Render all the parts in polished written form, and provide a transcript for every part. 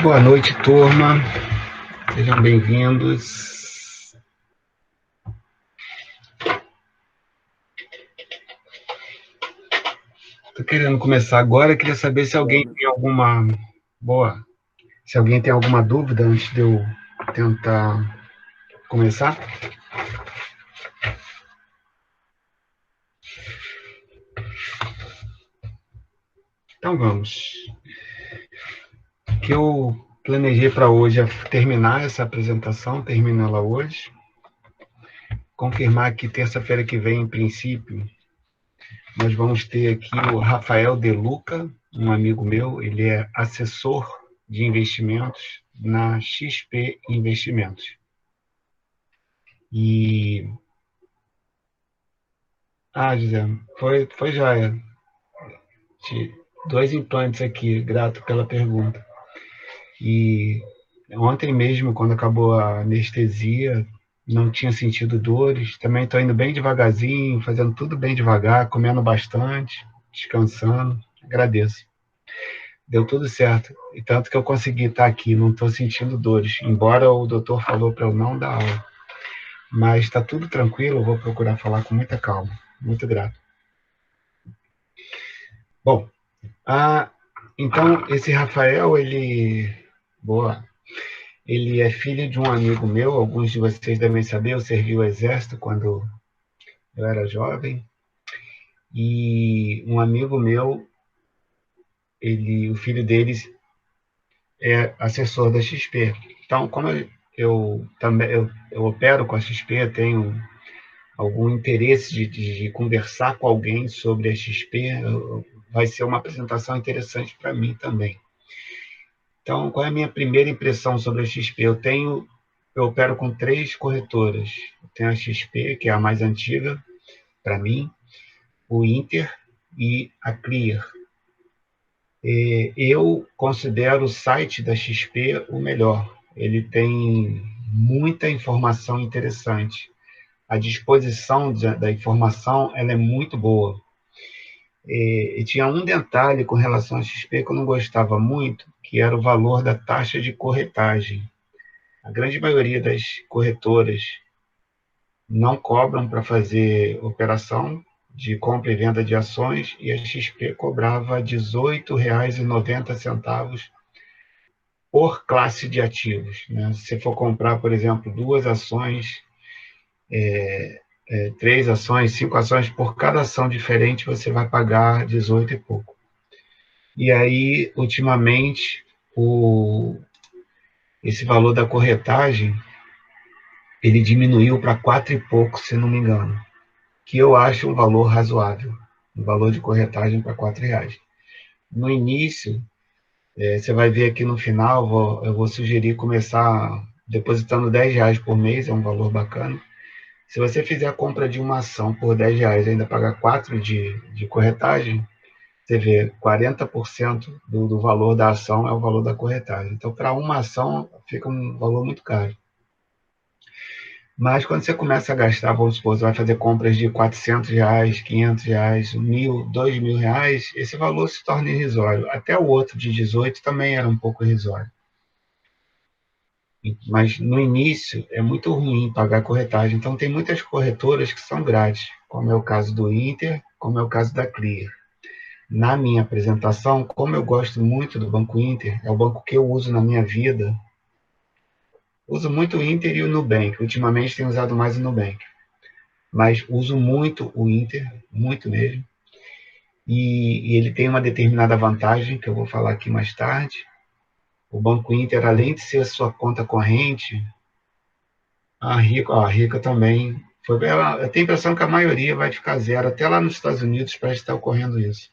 Boa noite, turma. Sejam bem-vindos. Estou querendo começar agora. Queria saber se alguém tem alguma se alguém tem alguma dúvida antes de eu tentar começar. Então vamos. O que eu planejei para hoje é terminar essa apresentação, terminá-la hoje. Confirmar que terça-feira que vem, em princípio, nós vamos ter aqui o Rafael De Luca, um amigo meu. Ele é assessor de investimentos na XP Investimentos. José, foi joia. Dois implantes aqui, grato pela pergunta. E ontem mesmo, quando acabou a anestesia, não tinha sentido dores. Também estou indo bem devagarzinho, fazendo tudo bem devagar, comendo bastante, descansando. Agradeço. Deu tudo certo. E tanto que eu consegui estar aqui, não estou sentindo dores, embora o doutor falou para eu não dar aula. Mas está tudo tranquilo, eu vou procurar falar com muita calma. Muito grato. Bom, então, esse Rafael, ele é filho de um amigo meu, alguns de vocês devem saber, eu servi o exército quando eu era jovem, e um amigo meu, o filho deles é assessor da XP. Então, como eu opero com a XP, tenho algum interesse de conversar com alguém sobre a XP, vai ser uma apresentação interessante para mim também. Então, qual é a minha primeira impressão sobre a XP? Eu opero com 3 corretoras. Eu tenho a XP, que é a mais antiga para mim, o Inter e a Clear. Eu considero o site da XP o melhor. Ele tem muita informação interessante. A disposição da informação ela é muito boa. E tinha um detalhe com relação à XP que eu não gostava muito, que era o valor da taxa de corretagem. A grande maioria das corretoras não cobram para fazer operação de compra e venda de ações e a XP cobrava R$ 18,90 por classe de ativos. Né? Se você for comprar, por exemplo, 2 ações, 3 ações, 5 ações, por cada ação diferente você vai pagar 18 e pouco. E aí, ultimamente, esse valor da corretagem ele diminuiu para 4 e pouco, se não me engano, que eu acho um valor razoável, um valor de corretagem para R$ 4. No início, você vai ver aqui no final, eu vou sugerir começar depositando R$ 10 por mês, é um valor bacana. Se você fizer a compra de uma ação por R$ 10 e ainda pagar 4 de corretagem, você vê 40% do valor da ação é o valor da corretagem. Então, para uma ação, fica um valor muito caro. Mas quando você começa a gastar, vamos supor, você vai fazer compras de R$ 400, R$ 500, R$ 1.000, R$ 2.000, esse valor se torna irrisório. Até o outro de 18 também era um pouco irrisório. Mas no início é muito ruim pagar corretagem. Então tem muitas corretoras que são grátis, como é o caso do Inter, como é o caso da Clear. Na minha apresentação, como eu gosto muito do Banco Inter, é o banco que eu uso na minha vida, uso muito o Inter e o Nubank. Ultimamente tenho usado mais o Nubank. Mas uso muito o Inter, muito mesmo. E ele tem uma determinada vantagem, que eu vou falar aqui mais tarde. O Banco Inter, além de ser a sua conta corrente, a Rica também. Eu tenho a impressão que a maioria vai ficar zero. Até lá nos Estados Unidos parece estar ocorrendo isso.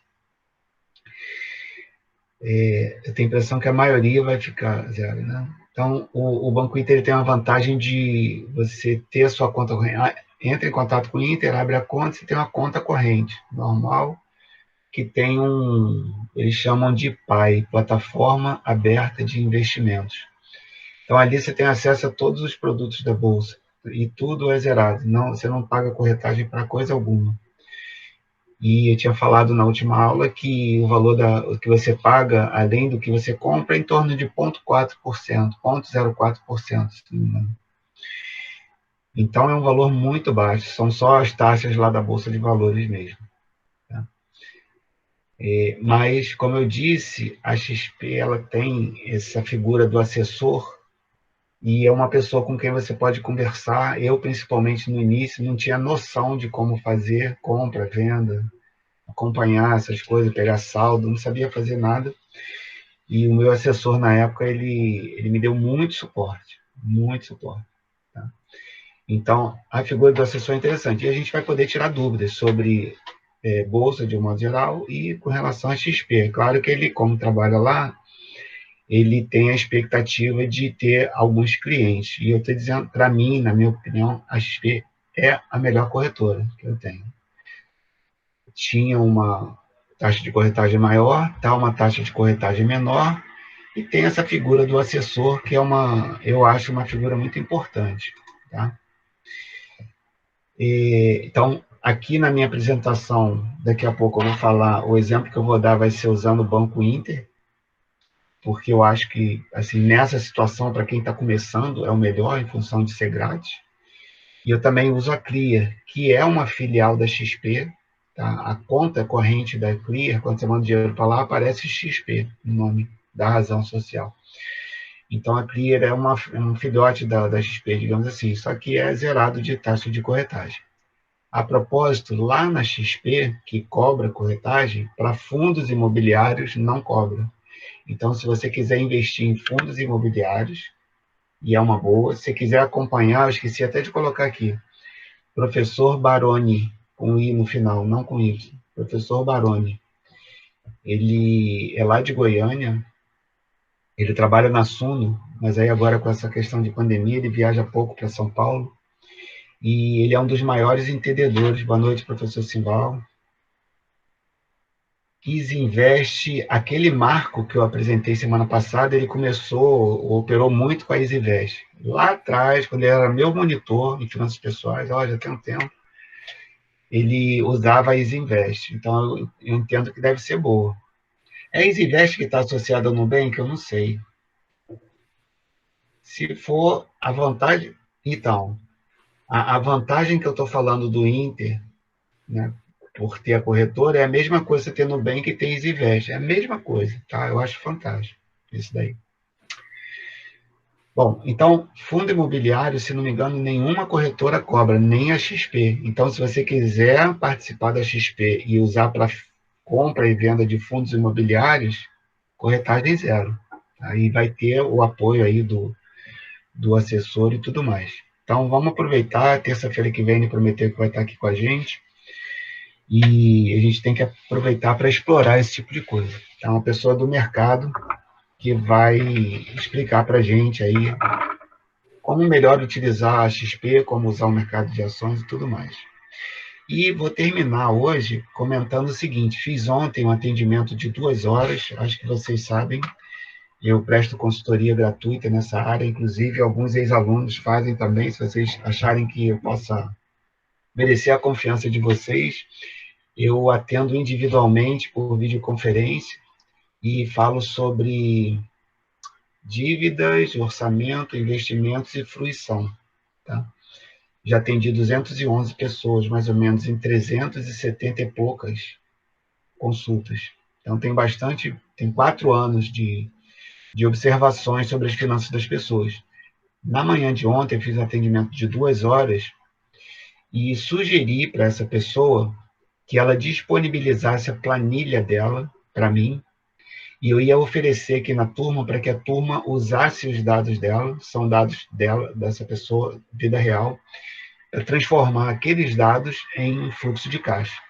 Eu tenho a impressão que a maioria vai ficar zero, né? Então, o Banco Inter tem uma vantagem de você ter a sua conta corrente. Entra em contato com o Inter, abre a conta, você tem uma conta corrente normal, que tem eles chamam de PAI, Plataforma Aberta de Investimentos. Então, ali você tem acesso a todos os produtos da Bolsa, e tudo é zerado, você não paga corretagem para coisa alguma. E eu tinha falado na última aula que o valor que você paga, além do que você compra, é em torno de 0,4%, 0,04%, se não me engano. Então, é um valor muito baixo, são só as taxas lá da Bolsa de Valores mesmo. Tá? Mas, como eu disse, a XP ela tem essa figura do assessor e é uma pessoa com quem você pode conversar. Eu, principalmente no início, não tinha noção de como fazer compra, venda, acompanhar essas coisas, pegar saldo, não sabia fazer nada. E o meu assessor, na época, ele me deu muito suporte, muito suporte. Tá? Então, a figura do assessor é interessante. E a gente vai poder tirar dúvidas sobre bolsa, de um modo geral, e com relação a XP. Claro que ele, como trabalha lá, ele tem a expectativa de ter alguns clientes. E eu estou dizendo, para mim, na minha opinião, a XP é a melhor corretora que eu tenho. Tinha uma taxa de corretagem maior, está uma taxa de corretagem menor, e tem essa figura do assessor, que é eu acho uma figura muito importante. Tá? Então, aqui na minha apresentação, daqui a pouco eu vou falar, o exemplo que eu vou dar vai ser usando o Banco Inter, porque eu acho que, assim, nessa situação, para quem está começando, é o melhor, em função de ser grátis. E eu também uso a Clear, que é uma filial da XP. Tá? A conta corrente da Clear, quando você manda dinheiro para lá, aparece XP, o nome da razão social. Então, a Clear é um filhote da XP, digamos assim, só que é zerado de taxa de corretagem. A propósito, lá na XP, que cobra corretagem, para fundos imobiliários não cobra. Então, se você quiser investir em fundos imobiliários, e é uma boa, se quiser acompanhar, eu esqueci até de colocar aqui, professor Baroni, com I no final, não com Y, professor Baroni. Ele é lá de Goiânia, ele trabalha na Suno, mas aí agora com essa questão de pandemia, ele viaja pouco para São Paulo, e ele é um dos maiores entendedores. Boa noite, professor Simbal. Isinvest, aquele marco que eu apresentei semana passada, ele operou muito com a Isinvest. Lá atrás, quando ele era meu monitor em finanças pessoais, já tem um tempo, ele usava a Isinvest. Então, eu entendo que deve ser boa. É a Isinvest que está associada ao Nubank? Eu não sei. Se for a vantagem... Então, a vantagem que eu estou falando do Inter, né, por ter a corretora, é a mesma coisa que você ter Nubank e ter Isinvest. É a mesma coisa, tá? Eu acho fantástico isso daí. Bom, então, fundo imobiliário, se não me engano, nenhuma corretora cobra, nem a XP. Então, se você quiser participar da XP e usar para compra e venda de fundos imobiliários, corretagem zero. Aí vai ter o apoio aí do assessor e tudo mais. Então, vamos aproveitar. Terça-feira que vem ele prometeu que vai estar aqui com a gente. E a gente tem que aproveitar para explorar esse tipo de coisa. É uma pessoa do mercado que vai explicar para a gente aí como melhor utilizar a XP, como usar o mercado de ações e tudo mais. E vou terminar hoje comentando o seguinte: fiz ontem um atendimento de 2 horas, acho que vocês sabem, eu presto consultoria gratuita nessa área, inclusive alguns ex-alunos fazem também, se vocês acharem que eu possa merecer a confiança de vocês, eu atendo individualmente por videoconferência e falo sobre dívidas, orçamento, investimentos e fruição. Tá? Já atendi 211 pessoas, mais ou menos, em 370 e poucas consultas. Então, tem 4 anos de observações sobre as finanças das pessoas. Na manhã de ontem, eu fiz um atendimento de 2 horas e sugeri para essa pessoa que ela disponibilizasse a planilha dela para mim, e eu ia oferecer aqui na turma para que a turma usasse os dados dela, são dados dela, dessa pessoa, vida real, para transformar aqueles dados em fluxo de caixa.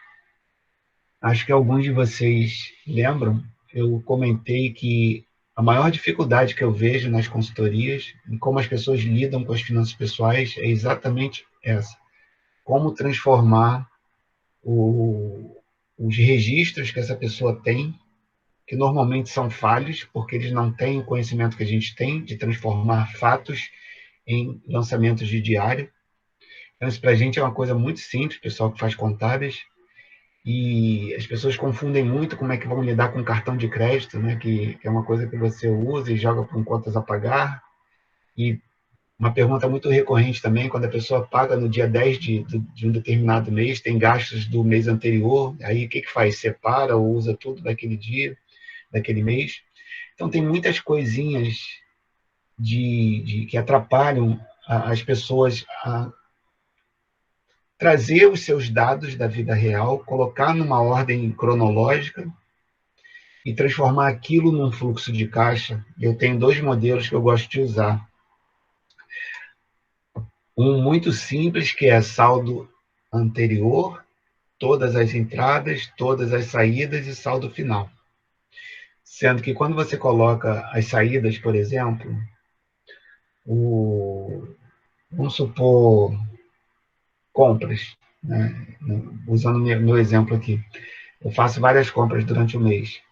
Acho que alguns de vocês lembram, eu comentei que a maior dificuldade que eu vejo nas consultorias e como as pessoas lidam com as finanças pessoais é exatamente essa. Como transformar os registros que essa pessoa tem, que normalmente são falhos, porque eles não têm o conhecimento que a gente tem de transformar fatos em lançamentos de diário. Então, isso para a gente é uma coisa muito simples, pessoal que faz contábeis. e as pessoas confundem muito como é que vão lidar com cartão de crédito, né? Que é uma coisa que você usa e joga para contas a pagar. E uma pergunta muito recorrente também, quando a pessoa paga no dia 10 de um determinado mês, tem gastos do mês anterior, aí o que faz? Separa ou usa tudo daquele dia, daquele mês? Então, tem muitas coisinhas que atrapalham as pessoas a trazer os seus dados da vida real, colocar numa ordem cronológica e transformar aquilo num fluxo de caixa. Eu tenho dois modelos que eu gosto de usar. Um muito simples, que é saldo anterior, todas as entradas, todas as saídas e saldo final. Sendo que quando você coloca as saídas, por exemplo, vamos supor compras, né? Usando meu exemplo aqui. Eu faço várias compras durante o mês.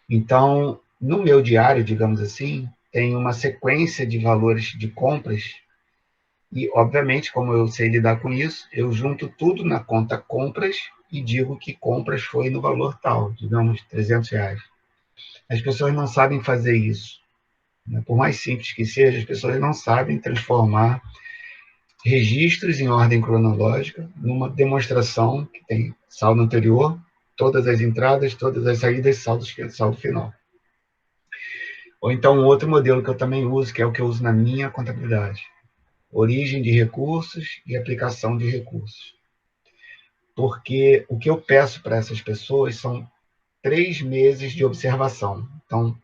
Então, no meu diário, digamos assim, tem uma sequência de valores de compras e, obviamente, como eu sei lidar com isso, eu junto tudo na conta compras e digo que compras foi no valor tal, digamos, R$ 300. As pessoas não sabem fazer isso, né? Por mais simples que seja, as pessoas não sabem transformar registros em ordem cronológica numa demonstração que tem saldo anterior, todas as entradas, todas as saídas, saldo final. Ou então, um outro modelo que eu também uso, que é o que eu uso na minha contabilidade: origem de recursos e aplicação de recursos. Porque o que eu peço para essas pessoas são 3 meses de observação. Então,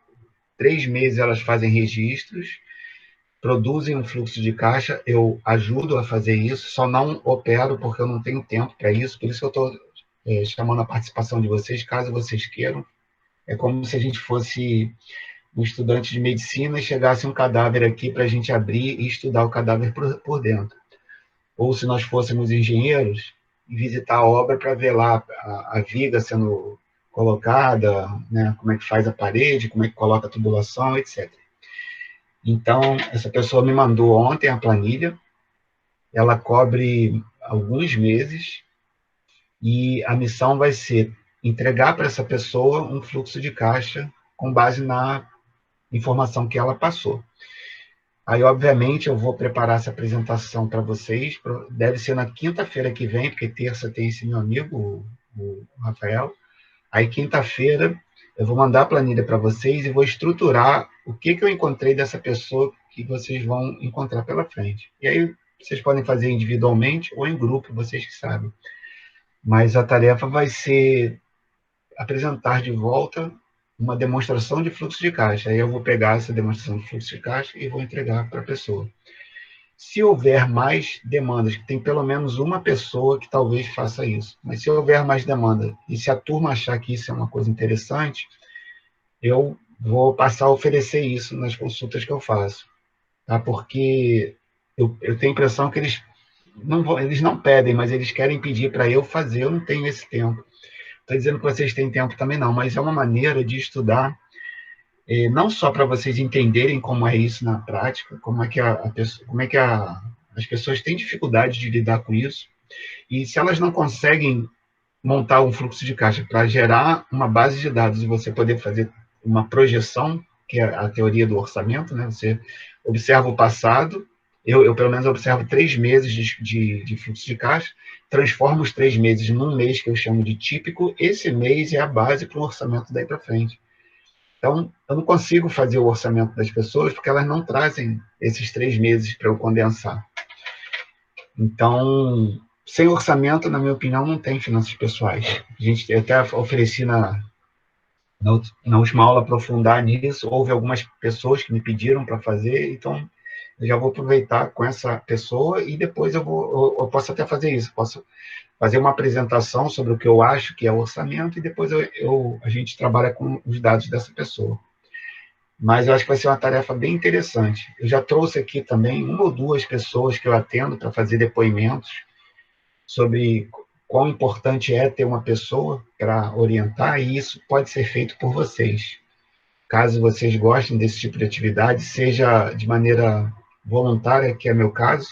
3 meses elas fazem registros, produzem um fluxo de caixa, eu ajudo a fazer isso, só não opero porque eu não tenho tempo para isso, por isso que eu estou chamando a participação de vocês, caso vocês queiram. É como se a gente fosse um estudante de medicina e chegasse um cadáver aqui para a gente abrir e estudar o cadáver por dentro. Ou se nós fôssemos engenheiros e visitar a obra para ver lá a viga sendo colocada, né, como é que faz a parede, como é que coloca a tubulação, etc. Então, essa pessoa me mandou ontem a planilha, ela cobre alguns meses e a missão vai ser entregar para essa pessoa um fluxo de caixa com base na informação que ela passou. Aí, obviamente, eu vou preparar essa apresentação para vocês. Deve ser na quinta-feira que vem, porque terça tem esse meu amigo, o Rafael. Aí, quinta-feira, eu vou mandar a planilha para vocês e vou estruturar o que eu encontrei dessa pessoa que vocês vão encontrar pela frente. E aí, vocês podem fazer individualmente ou em grupo, vocês que sabem. Mas a tarefa vai ser apresentar de volta uma demonstração de fluxo de caixa. Aí eu vou pegar essa demonstração de fluxo de caixa e vou entregar para a pessoa. Se houver mais demandas, que tem pelo menos uma pessoa que talvez faça isso, mas se houver mais demanda e se a turma achar que isso é uma coisa interessante, eu vou passar a oferecer isso nas consultas que eu faço, tá? Porque eu tenho a impressão que eles não pedem, mas eles querem pedir para eu fazer, eu não tenho esse tempo. Estou dizendo que vocês têm tempo também não, mas é uma maneira de estudar, não só para vocês entenderem como é isso na prática, como é que as pessoas têm dificuldade de lidar com isso, e se elas não conseguem montar um fluxo de caixa para gerar uma base de dados e você poder fazer uma projeção, que é a teoria do orçamento, né? Você observa o passado, eu pelo menos observo 3 meses de fluxo de caixa, transformo os 3 meses num mês que eu chamo de típico, esse mês é a base para o orçamento daí para frente. Então, eu não consigo fazer o orçamento das pessoas porque elas não trazem esses 3 meses para eu condensar. Então, sem orçamento, na minha opinião, não tem finanças pessoais. Eu até ofereci na última aula aprofundar nisso. Houve algumas pessoas que me pediram para fazer, então eu já vou aproveitar com essa pessoa e depois eu posso até fazer isso. Posso fazer uma apresentação sobre o que eu acho que é orçamento e depois a gente trabalha com os dados dessa pessoa. Mas eu acho que vai ser uma tarefa bem interessante. Eu já trouxe aqui também uma ou duas pessoas que eu atendo para fazer depoimentos sobre quão importante é ter uma pessoa para orientar, e isso pode ser feito por vocês. Caso vocês gostem desse tipo de atividade, seja de maneira voluntária, que é meu caso,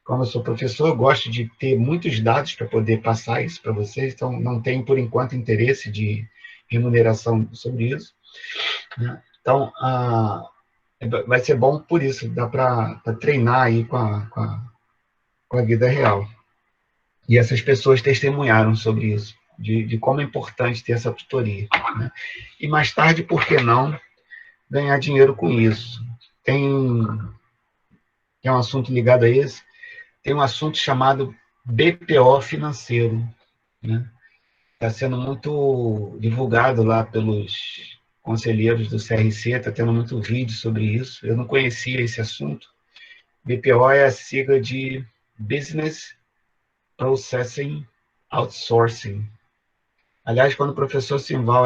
como eu sou professor, eu gosto de ter muitos dados para poder passar isso para vocês, então não tenho, por enquanto, interesse de remuneração sobre isso, né? Então, vai ser bom por isso, dá para treinar aí com a vida real. E essas pessoas testemunharam sobre isso, de como é importante ter essa tutoria, né? E mais tarde, por que não, ganhar dinheiro com isso? Tem um assunto ligado a esse, tem um assunto chamado BPO financeiro, né? Está sendo muito divulgado lá pelos conselheiros do CRC, está tendo muito vídeo sobre isso. Eu não conhecia esse assunto. BPO é a sigla de Business Processing Outsourcing. Aliás, quando o professor Simval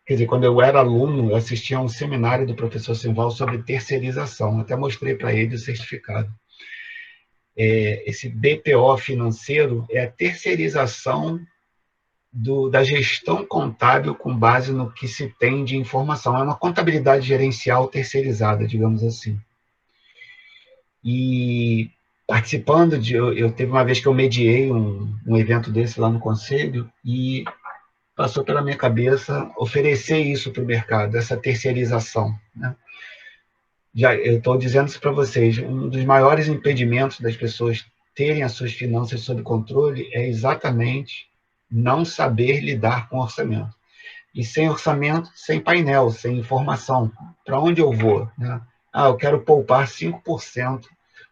quer dizer, quando eu era aluno, eu assistia a um seminário do professor Simval sobre terceirização. Até mostrei para ele o certificado. Esse BPO financeiro é a terceirização da gestão contábil com base no que se tem de informação. É uma contabilidade gerencial terceirizada, digamos assim. E participando eu teve uma vez que eu mediei um evento desse lá no conselho e passou pela minha cabeça oferecer isso para o mercado, essa terceirização, né? Eu estou dizendo isso para vocês, um dos maiores impedimentos das pessoas terem as suas finanças sob controle é exatamente não saber lidar com orçamento. E sem orçamento, sem painel, sem informação. Para onde eu vou, né? Eu quero poupar 5%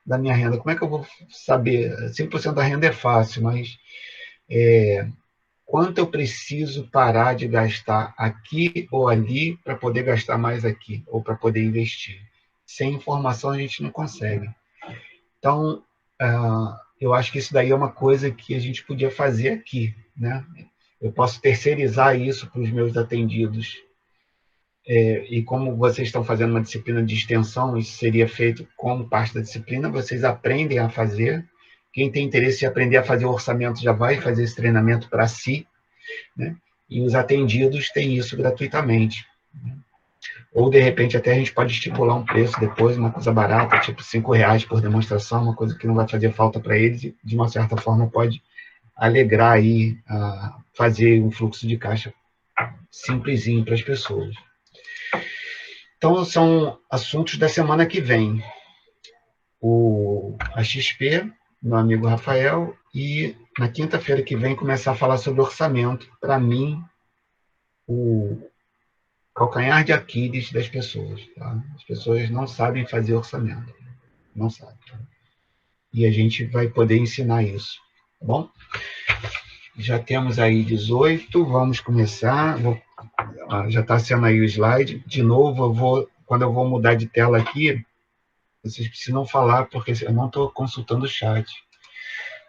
da minha renda. Como é que eu vou saber? 5% da renda é fácil, mas quanto eu preciso parar de gastar aqui ou ali para poder gastar mais aqui, ou para poder investir? Sem informação a gente não consegue. Então, eu acho que isso daí é uma coisa que a gente podia fazer aqui, né? Eu posso terceirizar isso para os meus atendidos. E como vocês estão fazendo uma disciplina de extensão, isso seria feito como parte da disciplina, vocês aprendem a fazer. Quem tem interesse em aprender a fazer o orçamento já vai fazer esse treinamento para si, né? E os atendidos têm isso gratuitamente. Ou, de repente, até a gente pode estipular um preço depois, uma coisa barata, tipo R$ 5 por demonstração, uma coisa que não vai fazer falta para eles e, de uma certa forma, pode alegrar aí, fazer um fluxo de caixa simplesinho para as pessoas. Então, são assuntos da semana que vem. A XP, meu amigo Rafael, e na quinta-feira que vem começar a falar sobre orçamento. Para mim, o calcanhar de Aquiles das pessoas. Tá? As pessoas não sabem fazer orçamento. Não sabem. E a gente vai poder ensinar isso. Tá bom? Já temos aí 18, vamos começar. Já está sendo aí o slide. De novo, quando eu vou mudar de tela aqui, vocês precisam falar, porque eu não estou consultando o chat.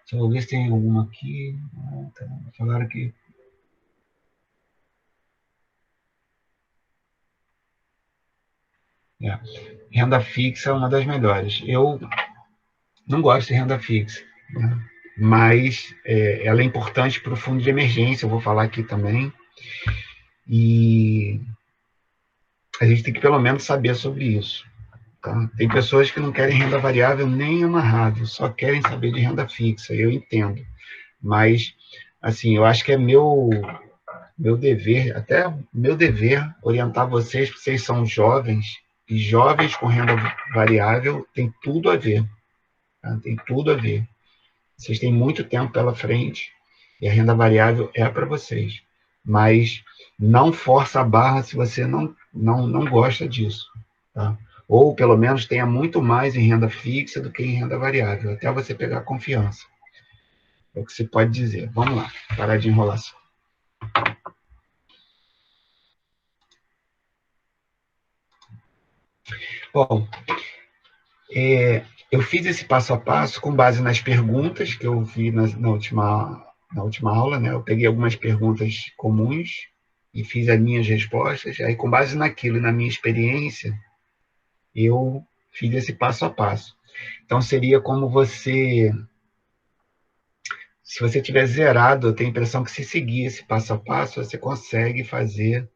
Deixa eu ver se tem alguma aqui. Falaram que... Renda fixa é uma das melhores. Eu não gosto de renda fixa, né? Mas ela é importante para o fundo de emergência, eu vou falar aqui também. E a gente tem que pelo menos saber sobre isso. Tá? Tem pessoas que não querem renda variável nem amarrado, só querem saber de renda fixa, eu entendo. Mas, assim, eu acho que é meu dever, até meu dever, orientar vocês, porque vocês são jovens, e jovens com renda variável tem tudo a ver. Tá? Tem tudo a ver. Vocês têm muito tempo pela frente, e a renda variável é para vocês. Mas não força a barra se você não gosta disso. Tá? Ou, pelo menos, tenha muito mais em renda fixa do que em renda variável, até você pegar confiança. É o que se pode dizer. Vamos lá, parar de enrolação. Bom, eu fiz esse passo a passo com base nas perguntas que eu vi na última aula, né? Eu peguei algumas perguntas comuns e fiz as minhas respostas. Aí, com base naquilo e na minha experiência, eu fiz esse passo a passo. Então, seria como se você tiver zerado, eu tenho a impressão que se seguir esse passo a passo, você consegue fazer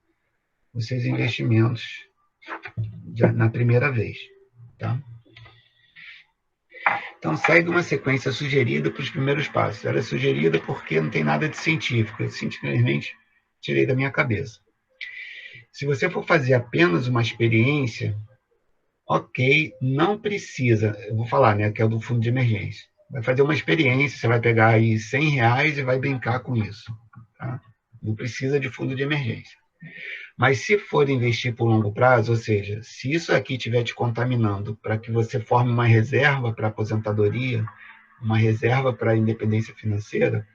os seus investimentos na primeira vez. Tá? Então, segue uma sequência sugerida para os primeiros passos. Ela é sugerida porque não tem nada de científico, eu simplesmente tirei da minha cabeça. Se você for fazer apenas uma experiência, ok, não precisa, eu vou falar, né, que é o do fundo de emergência. Vai fazer uma experiência, você vai pegar aí R$ 100 e vai brincar com isso. Tá? Não precisa de fundo de emergência. Mas se for investir por longo prazo, ou seja, se isso aqui estiver te contaminando para que você forme uma reserva para aposentadoria, uma reserva para a independência financeira,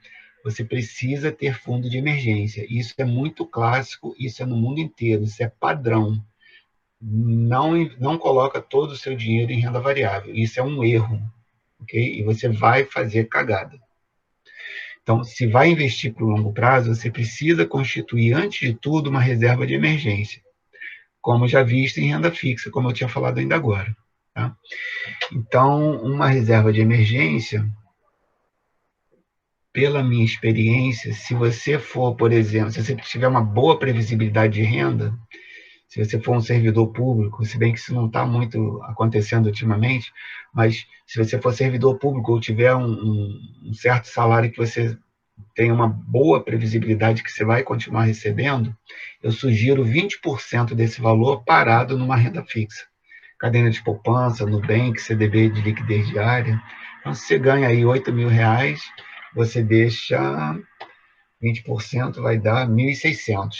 você precisa ter fundo de emergência. Isso é muito clássico, isso é no mundo inteiro, isso é padrão. Não coloca todo o seu dinheiro em renda variável. Isso é um erro, ok? E você vai fazer cagada. Então, se vai investir para o longo prazo, você precisa constituir, antes de tudo, uma reserva de emergência, como já visto em renda fixa, como eu tinha falado ainda agora. Tá? Então, uma reserva de emergência, pela minha experiência, se você for, por exemplo, se você tiver uma boa previsibilidade de renda, se você for um servidor público, se bem que isso não está muito acontecendo ultimamente, mas se você for servidor público ou tiver um certo salário que você tem uma boa previsibilidade que você vai continuar recebendo, eu sugiro 20% desse valor parado numa renda fixa. Cadena de poupança, Nubank, CDB de liquidez diária. Então, se você ganha aí R$ 8.000, você deixa 20%, vai dar 1.600.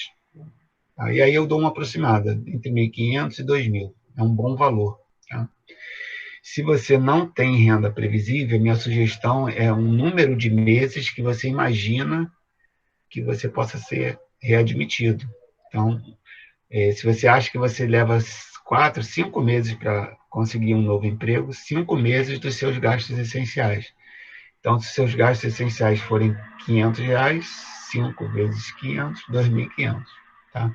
E aí eu dou uma aproximada, entre 1.500 e 2.000. É um bom valor. Tá? Se você não tem renda previsível, minha sugestão é um número de meses que você imagina que você possa ser readmitido. Então, se você acha que você leva 4, 5 meses para conseguir um novo emprego, 5 meses dos seus gastos essenciais. Então, se seus gastos essenciais forem R$ 500, 5 vezes 500, 2.500. Tá?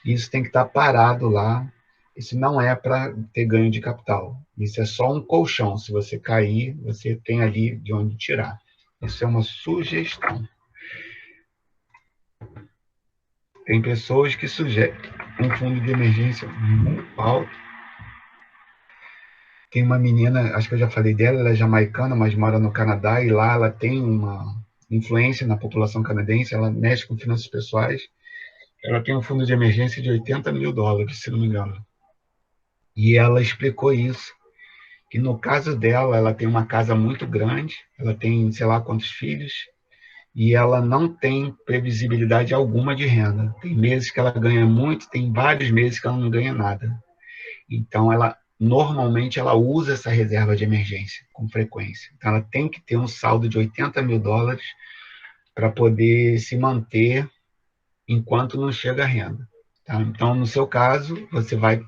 Isso tem que estar parado lá. Isso não é para ter ganho de capital. Isso é só um colchão. Se você cair, você tem ali de onde tirar. Isso é uma sugestão. Tem pessoas que sugerem um fundo de emergência muito alto. Tem uma menina, acho que eu já falei dela, ela é jamaicana, mas mora no Canadá, e lá ela tem uma influência na população canadense, ela mexe com finanças pessoais. Ela tem um fundo de emergência de US$ 80.000, se não me engano. E ela explicou isso, que no caso dela, ela tem uma casa muito grande, ela tem sei lá quantos filhos, e ela não tem previsibilidade alguma de renda. Tem meses que ela ganha muito, tem vários meses que ela não ganha nada. Então, normalmente ela usa essa reserva de emergência com frequência. Então, ela tem que ter um saldo de US$ 80.000 para poder se manter enquanto não chega a renda. Tá? Então, no seu caso, você vai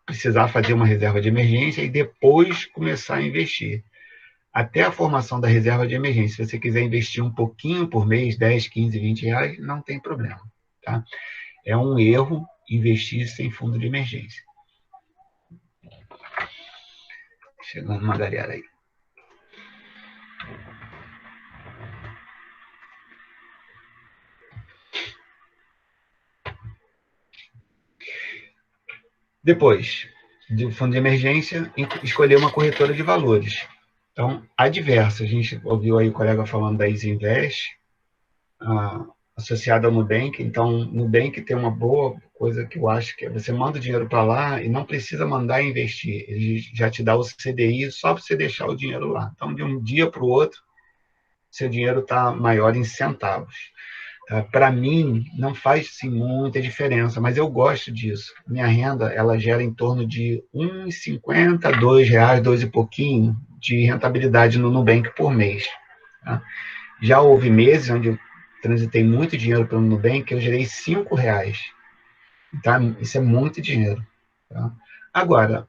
precisar fazer uma reserva de emergência e depois começar a investir. Até a formação da reserva de emergência, se você quiser investir um pouquinho por mês, 10, 15, R$ 20, não tem problema. Tá? É um erro investir sem fundo de emergência. Chegando uma galera aí. Depois do fundo de emergência, escolher uma corretora de valores. Então, há diversas. A gente ouviu aí o colega falando da Easy Invest, associada ao Nubank. Então, Nubank tem uma boa coisa que eu acho que é você manda o dinheiro para lá e não precisa mandar investir. Ele já te dá o CDI só para você deixar o dinheiro lá. Então, de um dia para o outro, seu dinheiro está maior em centavos. Para mim, não faz sim, muita diferença, mas eu gosto disso. Minha renda ela gera em torno de R$ 1,50, R$ 2, 2 e pouquinho de rentabilidade no Nubank por mês. Tá? Já houve meses onde eu transitei muito dinheiro pelo Nubank, eu gerei R$ 5. Tá? Isso é muito dinheiro. Tá? Agora,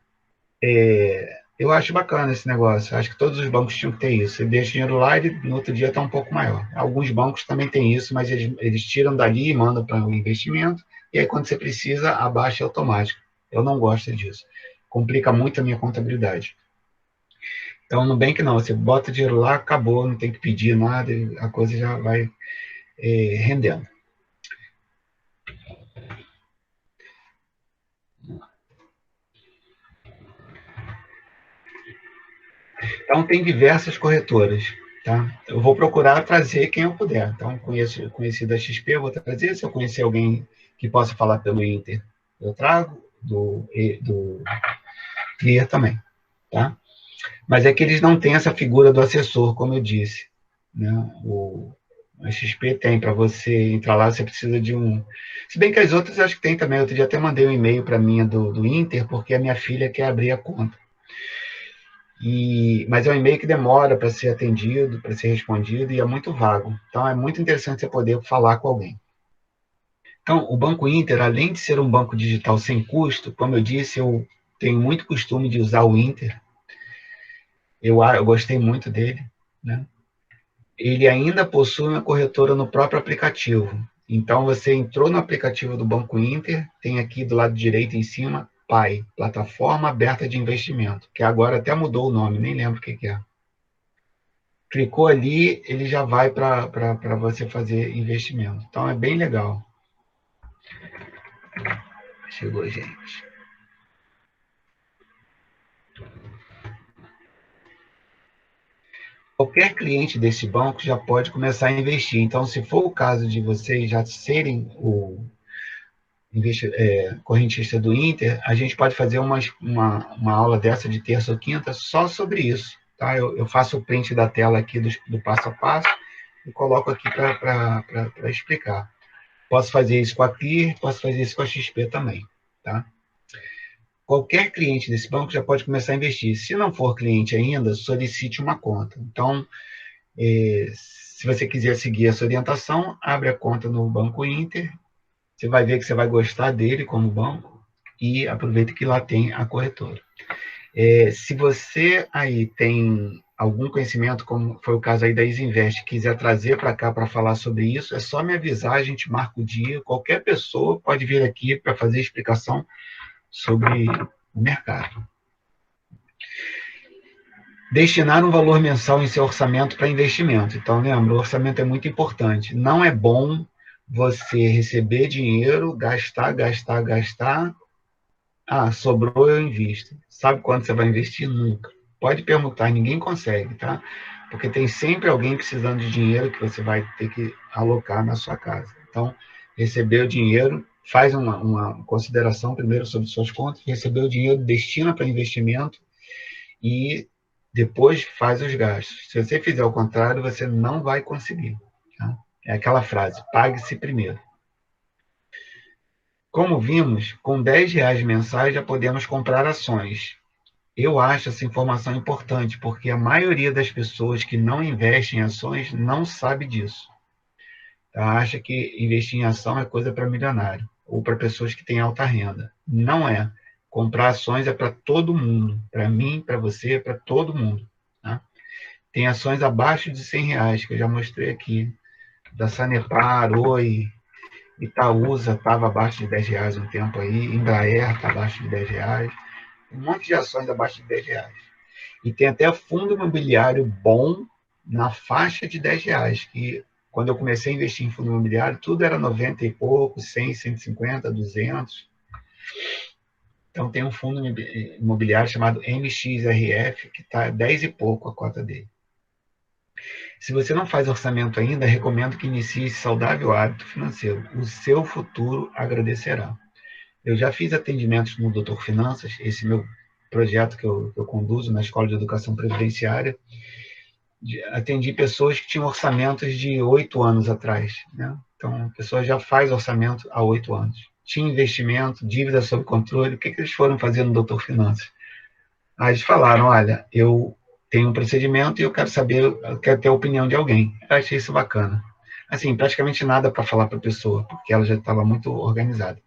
eu acho bacana esse negócio. Acho que todos os bancos tinham que ter isso. Você deixa o dinheiro lá e no outro dia está um pouco maior. Alguns bancos também têm isso, mas eles tiram dali e mandam para o investimento. E aí, quando você precisa, abaixa automático. Eu não gosto disso. Complica muito a minha contabilidade. Então, no Nubank não. Você bota o dinheiro lá, acabou, não tem que pedir nada, a coisa já vai rendendo. Então, tem diversas corretoras. Tá? Eu vou procurar trazer quem eu puder. Então, conheci da XP, eu vou trazer. Se eu conhecer alguém que possa falar pelo Inter, eu trago, do Clear também. Tá? Mas é que eles não têm essa figura do assessor, como eu disse. Né? A XP tem, para você entrar lá, você precisa de um... Se bem que as outras acho que tem também. Outro dia até mandei um e-mail para a minha do Inter, porque a minha filha quer abrir a conta. Mas é um e-mail que demora para ser atendido, para ser respondido, e é muito vago. Então, é muito interessante você poder falar com alguém. Então, o Banco Inter, além de ser um banco digital sem custo, como eu disse, eu tenho muito costume de usar o Inter. Eu gostei muito dele, né? Ele ainda possui uma corretora no próprio aplicativo. Então, você entrou no aplicativo do Banco Inter, tem aqui do lado direito em cima, PAI, Plataforma Aberta de Investimento, que agora até mudou o nome, nem lembro o que é. Clicou ali, ele já vai para você fazer investimento. Então, é bem legal. Chegou, gente. Qualquer cliente desse banco já pode começar a investir. Então, se for o caso de vocês já serem o correntista do Inter, a gente pode fazer uma aula dessa de terça ou quinta só sobre isso. Tá? Eu faço o print da tela aqui do passo a passo e coloco aqui para explicar. Posso fazer isso com a Clear, posso fazer isso com a XP também. Tá? Qualquer cliente desse banco já pode começar a investir. Se não for cliente ainda, solicite uma conta. Então, se você quiser seguir essa orientação, abre a conta no Banco Inter, você vai ver que você vai gostar dele como banco e aproveita que lá tem a corretora. Se você aí tem algum conhecimento, como foi o caso aí da Isinvest, quiser trazer para cá para falar sobre isso, é só me avisar, a gente marca o dia, qualquer pessoa pode vir aqui para fazer explicação sobre o mercado. Destinar um valor mensal em seu orçamento para investimento. Então, lembra, o orçamento é muito importante. Não é bom você receber dinheiro, gastar. Ah, sobrou, eu invisto. Sabe quando você vai investir? Nunca. Pode perguntar, ninguém consegue, tá? Porque tem sempre alguém precisando de dinheiro que você vai ter que alocar na sua casa. Então, receber o dinheiro, faz uma consideração primeiro sobre suas contas, receber o dinheiro, destina para investimento e depois faz os gastos. Se você fizer o contrário, você não vai conseguir. Tá? É aquela frase, pague-se primeiro. Como vimos, com R$ 10 mensais já podemos comprar ações. Eu acho essa informação importante, porque a maioria das pessoas que não investem em ações não sabe disso. Acha que investir em ação é coisa para milionário, ou para pessoas que têm alta renda. Não é. Comprar ações é para todo mundo. Para mim, para você, para todo mundo. Tá? Tem ações abaixo de R$ 100, que eu já mostrei aqui. Da Sanepar, Oi, Itaúsa estava abaixo de R$ 10 um tempo aí, Embraer está abaixo de R$ 10. Um monte de ações abaixo de R$ 10. E tem até fundo imobiliário bom na faixa de R$ 10, que quando eu comecei a investir em fundo imobiliário, tudo era 90 e pouco, 100, 150, 200. Então tem um fundo imobiliário chamado MXRF, que está 10 e pouco a cota dele. Se você não faz orçamento ainda, recomendo que inicie esse saudável hábito financeiro. O seu futuro agradecerá. Eu já fiz atendimentos no Doutor Finanças, esse meu projeto que eu conduzo na Escola de Educação Previdenciária. Atendi pessoas que tinham orçamentos de 8 anos atrás. Né? Então, a pessoa já faz orçamento há 8 anos. Tinha investimento, dívida sob controle. O que eles foram fazer no Doutor Finanças? Aí eles falaram, olha, eu tenho um procedimento e eu quero saber, eu quero ter a opinião de alguém. Eu achei isso bacana. Assim, praticamente nada para falar para a pessoa, porque ela já estava muito organizada.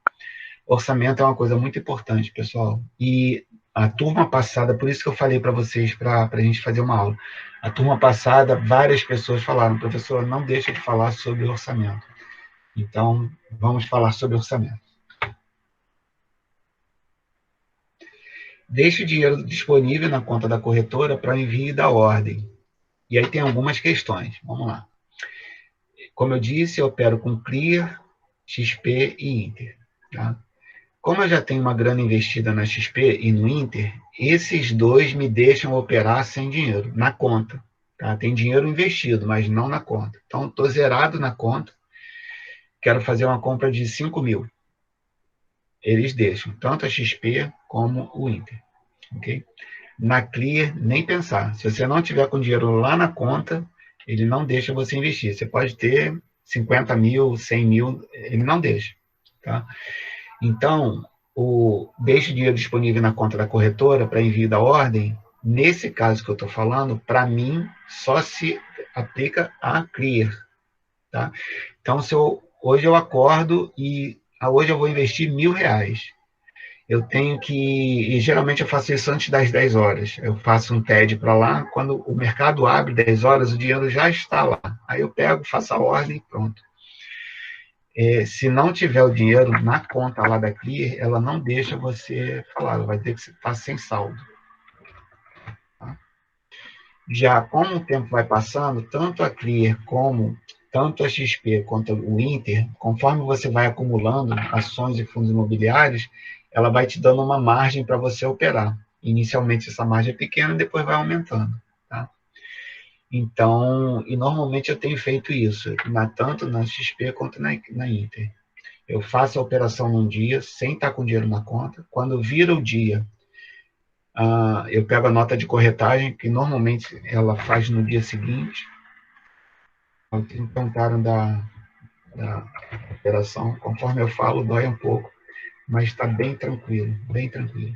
Orçamento é uma coisa muito importante, pessoal. E a turma passada, por isso que eu falei para vocês, para a gente fazer uma aula. A turma passada, várias pessoas falaram, professor, não deixa de falar sobre orçamento. Então, vamos falar sobre orçamento. Deixe o dinheiro disponível na conta da corretora para envio da ordem. E aí tem algumas questões. Vamos lá. Como eu disse, eu opero com Clear, XP e Inter. Tá? Como eu já tenho uma grana investida na XP e no Inter, esses dois me deixam operar sem dinheiro, na conta. Tá? Tem dinheiro investido, mas não na conta. Então, estou zerado na conta, quero fazer uma compra de 5 mil. Eles deixam tanto a XP como o Inter. Okay? Na Clear, nem pensar. Se você não tiver com dinheiro lá na conta, ele não deixa você investir. Você pode ter 50 mil, 100 mil, ele não deixa. Tá? Então, deixe o dinheiro disponível na conta da corretora para envio da ordem. Nesse caso que eu estou falando, para mim, só se aplica a Clear. Tá? Então, hoje eu acordo e hoje eu vou investir R$ 1.000. Eu tenho que, e geralmente eu faço isso antes das 10 horas. Eu faço um TED para lá, quando o mercado abre 10 horas, o dinheiro já está lá. Aí eu pego, faço a ordem e pronto. Se não tiver o dinheiro na conta lá da Clear, ela não deixa você falar, ela vai ter que estar sem saldo. Tá? Já como o tempo vai passando, tanto a Clear como tanto a XP quanto o Inter, conforme você vai acumulando ações e fundos imobiliários, ela vai te dando uma margem para você operar. Inicialmente essa margem é pequena, depois vai aumentando. Tá? Então, e normalmente eu tenho feito isso, tanto na XP quanto na Inter. Eu faço a operação num dia, sem estar com dinheiro na conta. Quando vira o dia, eu pego a nota de corretagem, que normalmente ela faz no dia seguinte. Perguntaram da operação. Conforme eu falo, dói um pouco, mas está bem tranquilo, bem tranquilo.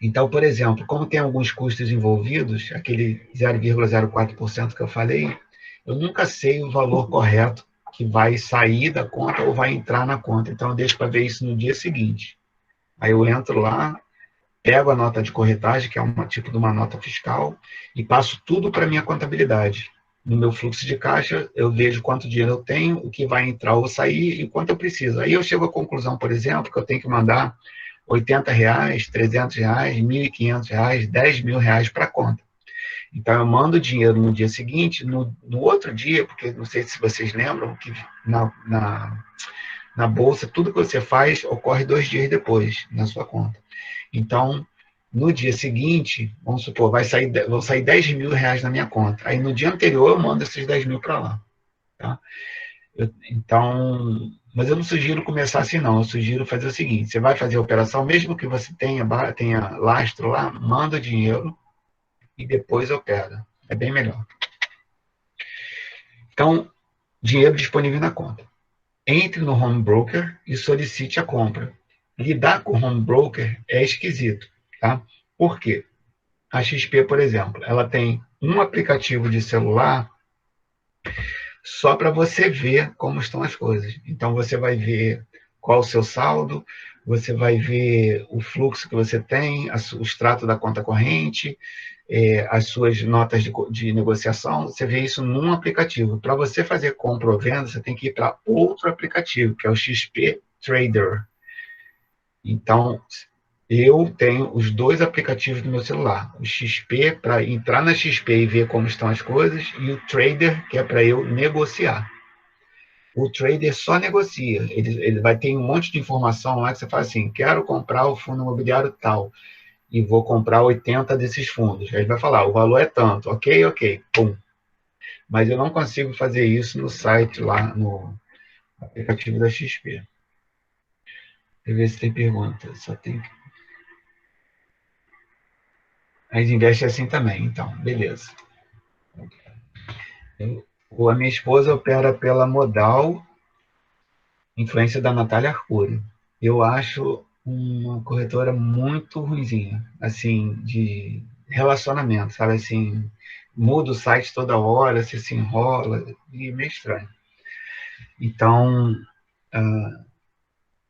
Então, por exemplo, como tem alguns custos envolvidos, aquele 0,04% que eu falei, eu nunca sei o valor correto que vai sair da conta ou vai entrar na conta. Então, eu deixo para ver isso no dia seguinte. Aí eu entro lá, pego a nota de corretagem, que é um tipo de uma nota fiscal, e passo tudo para a minha contabilidade. No meu fluxo de caixa, eu vejo quanto dinheiro eu tenho, o que vai entrar ou sair e quanto eu preciso. Aí eu chego à conclusão, por exemplo, que eu tenho que mandar R$ 80, R$ 300, R$ 1.500, R$ 10.000 para a conta. Então, eu mando o dinheiro no dia seguinte, no outro dia, porque não sei se vocês lembram, que na bolsa, tudo que você faz ocorre 2 dias depois na sua conta. Então, no dia seguinte, vamos supor, vão sair R$ 10.000 na minha conta. Aí, no dia anterior, eu mando esses 10 mil para lá. Tá? Então, mas eu não sugiro começar assim, não. Eu sugiro fazer o seguinte: você vai fazer a operação, mesmo que você tenha lastro lá, manda o dinheiro e depois opera. É bem melhor. Então, dinheiro disponível na conta. Entre no home broker e solicite a compra. Lidar com o home broker é esquisito, tá? Por quê? A XP, por exemplo, ela tem um aplicativo de celular só para você ver como estão as coisas. Então, você vai ver qual o seu saldo, você vai ver o fluxo que você tem, o extrato da conta corrente, as suas notas de negociação, você vê isso num aplicativo. Para você fazer compra ou venda, você tem que ir para outro aplicativo, que é o XP Trader. Então, eu tenho os dois aplicativos no meu celular. O XP, para entrar na XP e ver como estão as coisas, e o Trader, que é para eu negociar. O trader só negocia. Ele vai ter um monte de informação lá que você fala assim, quero comprar o fundo imobiliário tal, e vou comprar 80 desses fundos. Aí ele vai falar, o valor é tanto, ok, pum. Mas eu não consigo fazer isso no site lá, no aplicativo da XP. Deixa eu ver se tem pergunta. Só tem. Mas investe assim também, então, beleza. A minha esposa opera pela Modal, influência da Natália Arcuri. Eu acho uma corretora muito ruinzinha, assim, de relacionamento, sabe, assim, muda o site toda hora, você se enrola, e é meio estranho. Então, é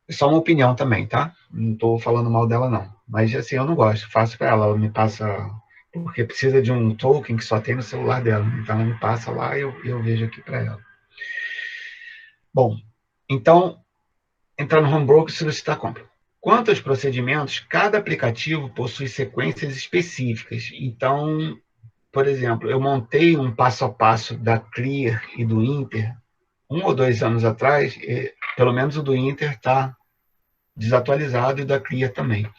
só uma opinião também, tá? Não estou falando mal dela, não. Mas, assim, eu não gosto, faço para ela me passa, porque precisa de um token que só tem no celular dela, então ela me passa lá e eu vejo aqui para ela. Bom, então, entrar no home broker e solicitar compra. Quanto aos procedimentos, cada aplicativo possui sequências específicas. Então, por exemplo, eu montei um passo a passo da Clear e do Inter 1 ou 2 anos atrás, pelo menos o do Inter está desatualizado e da Clear também.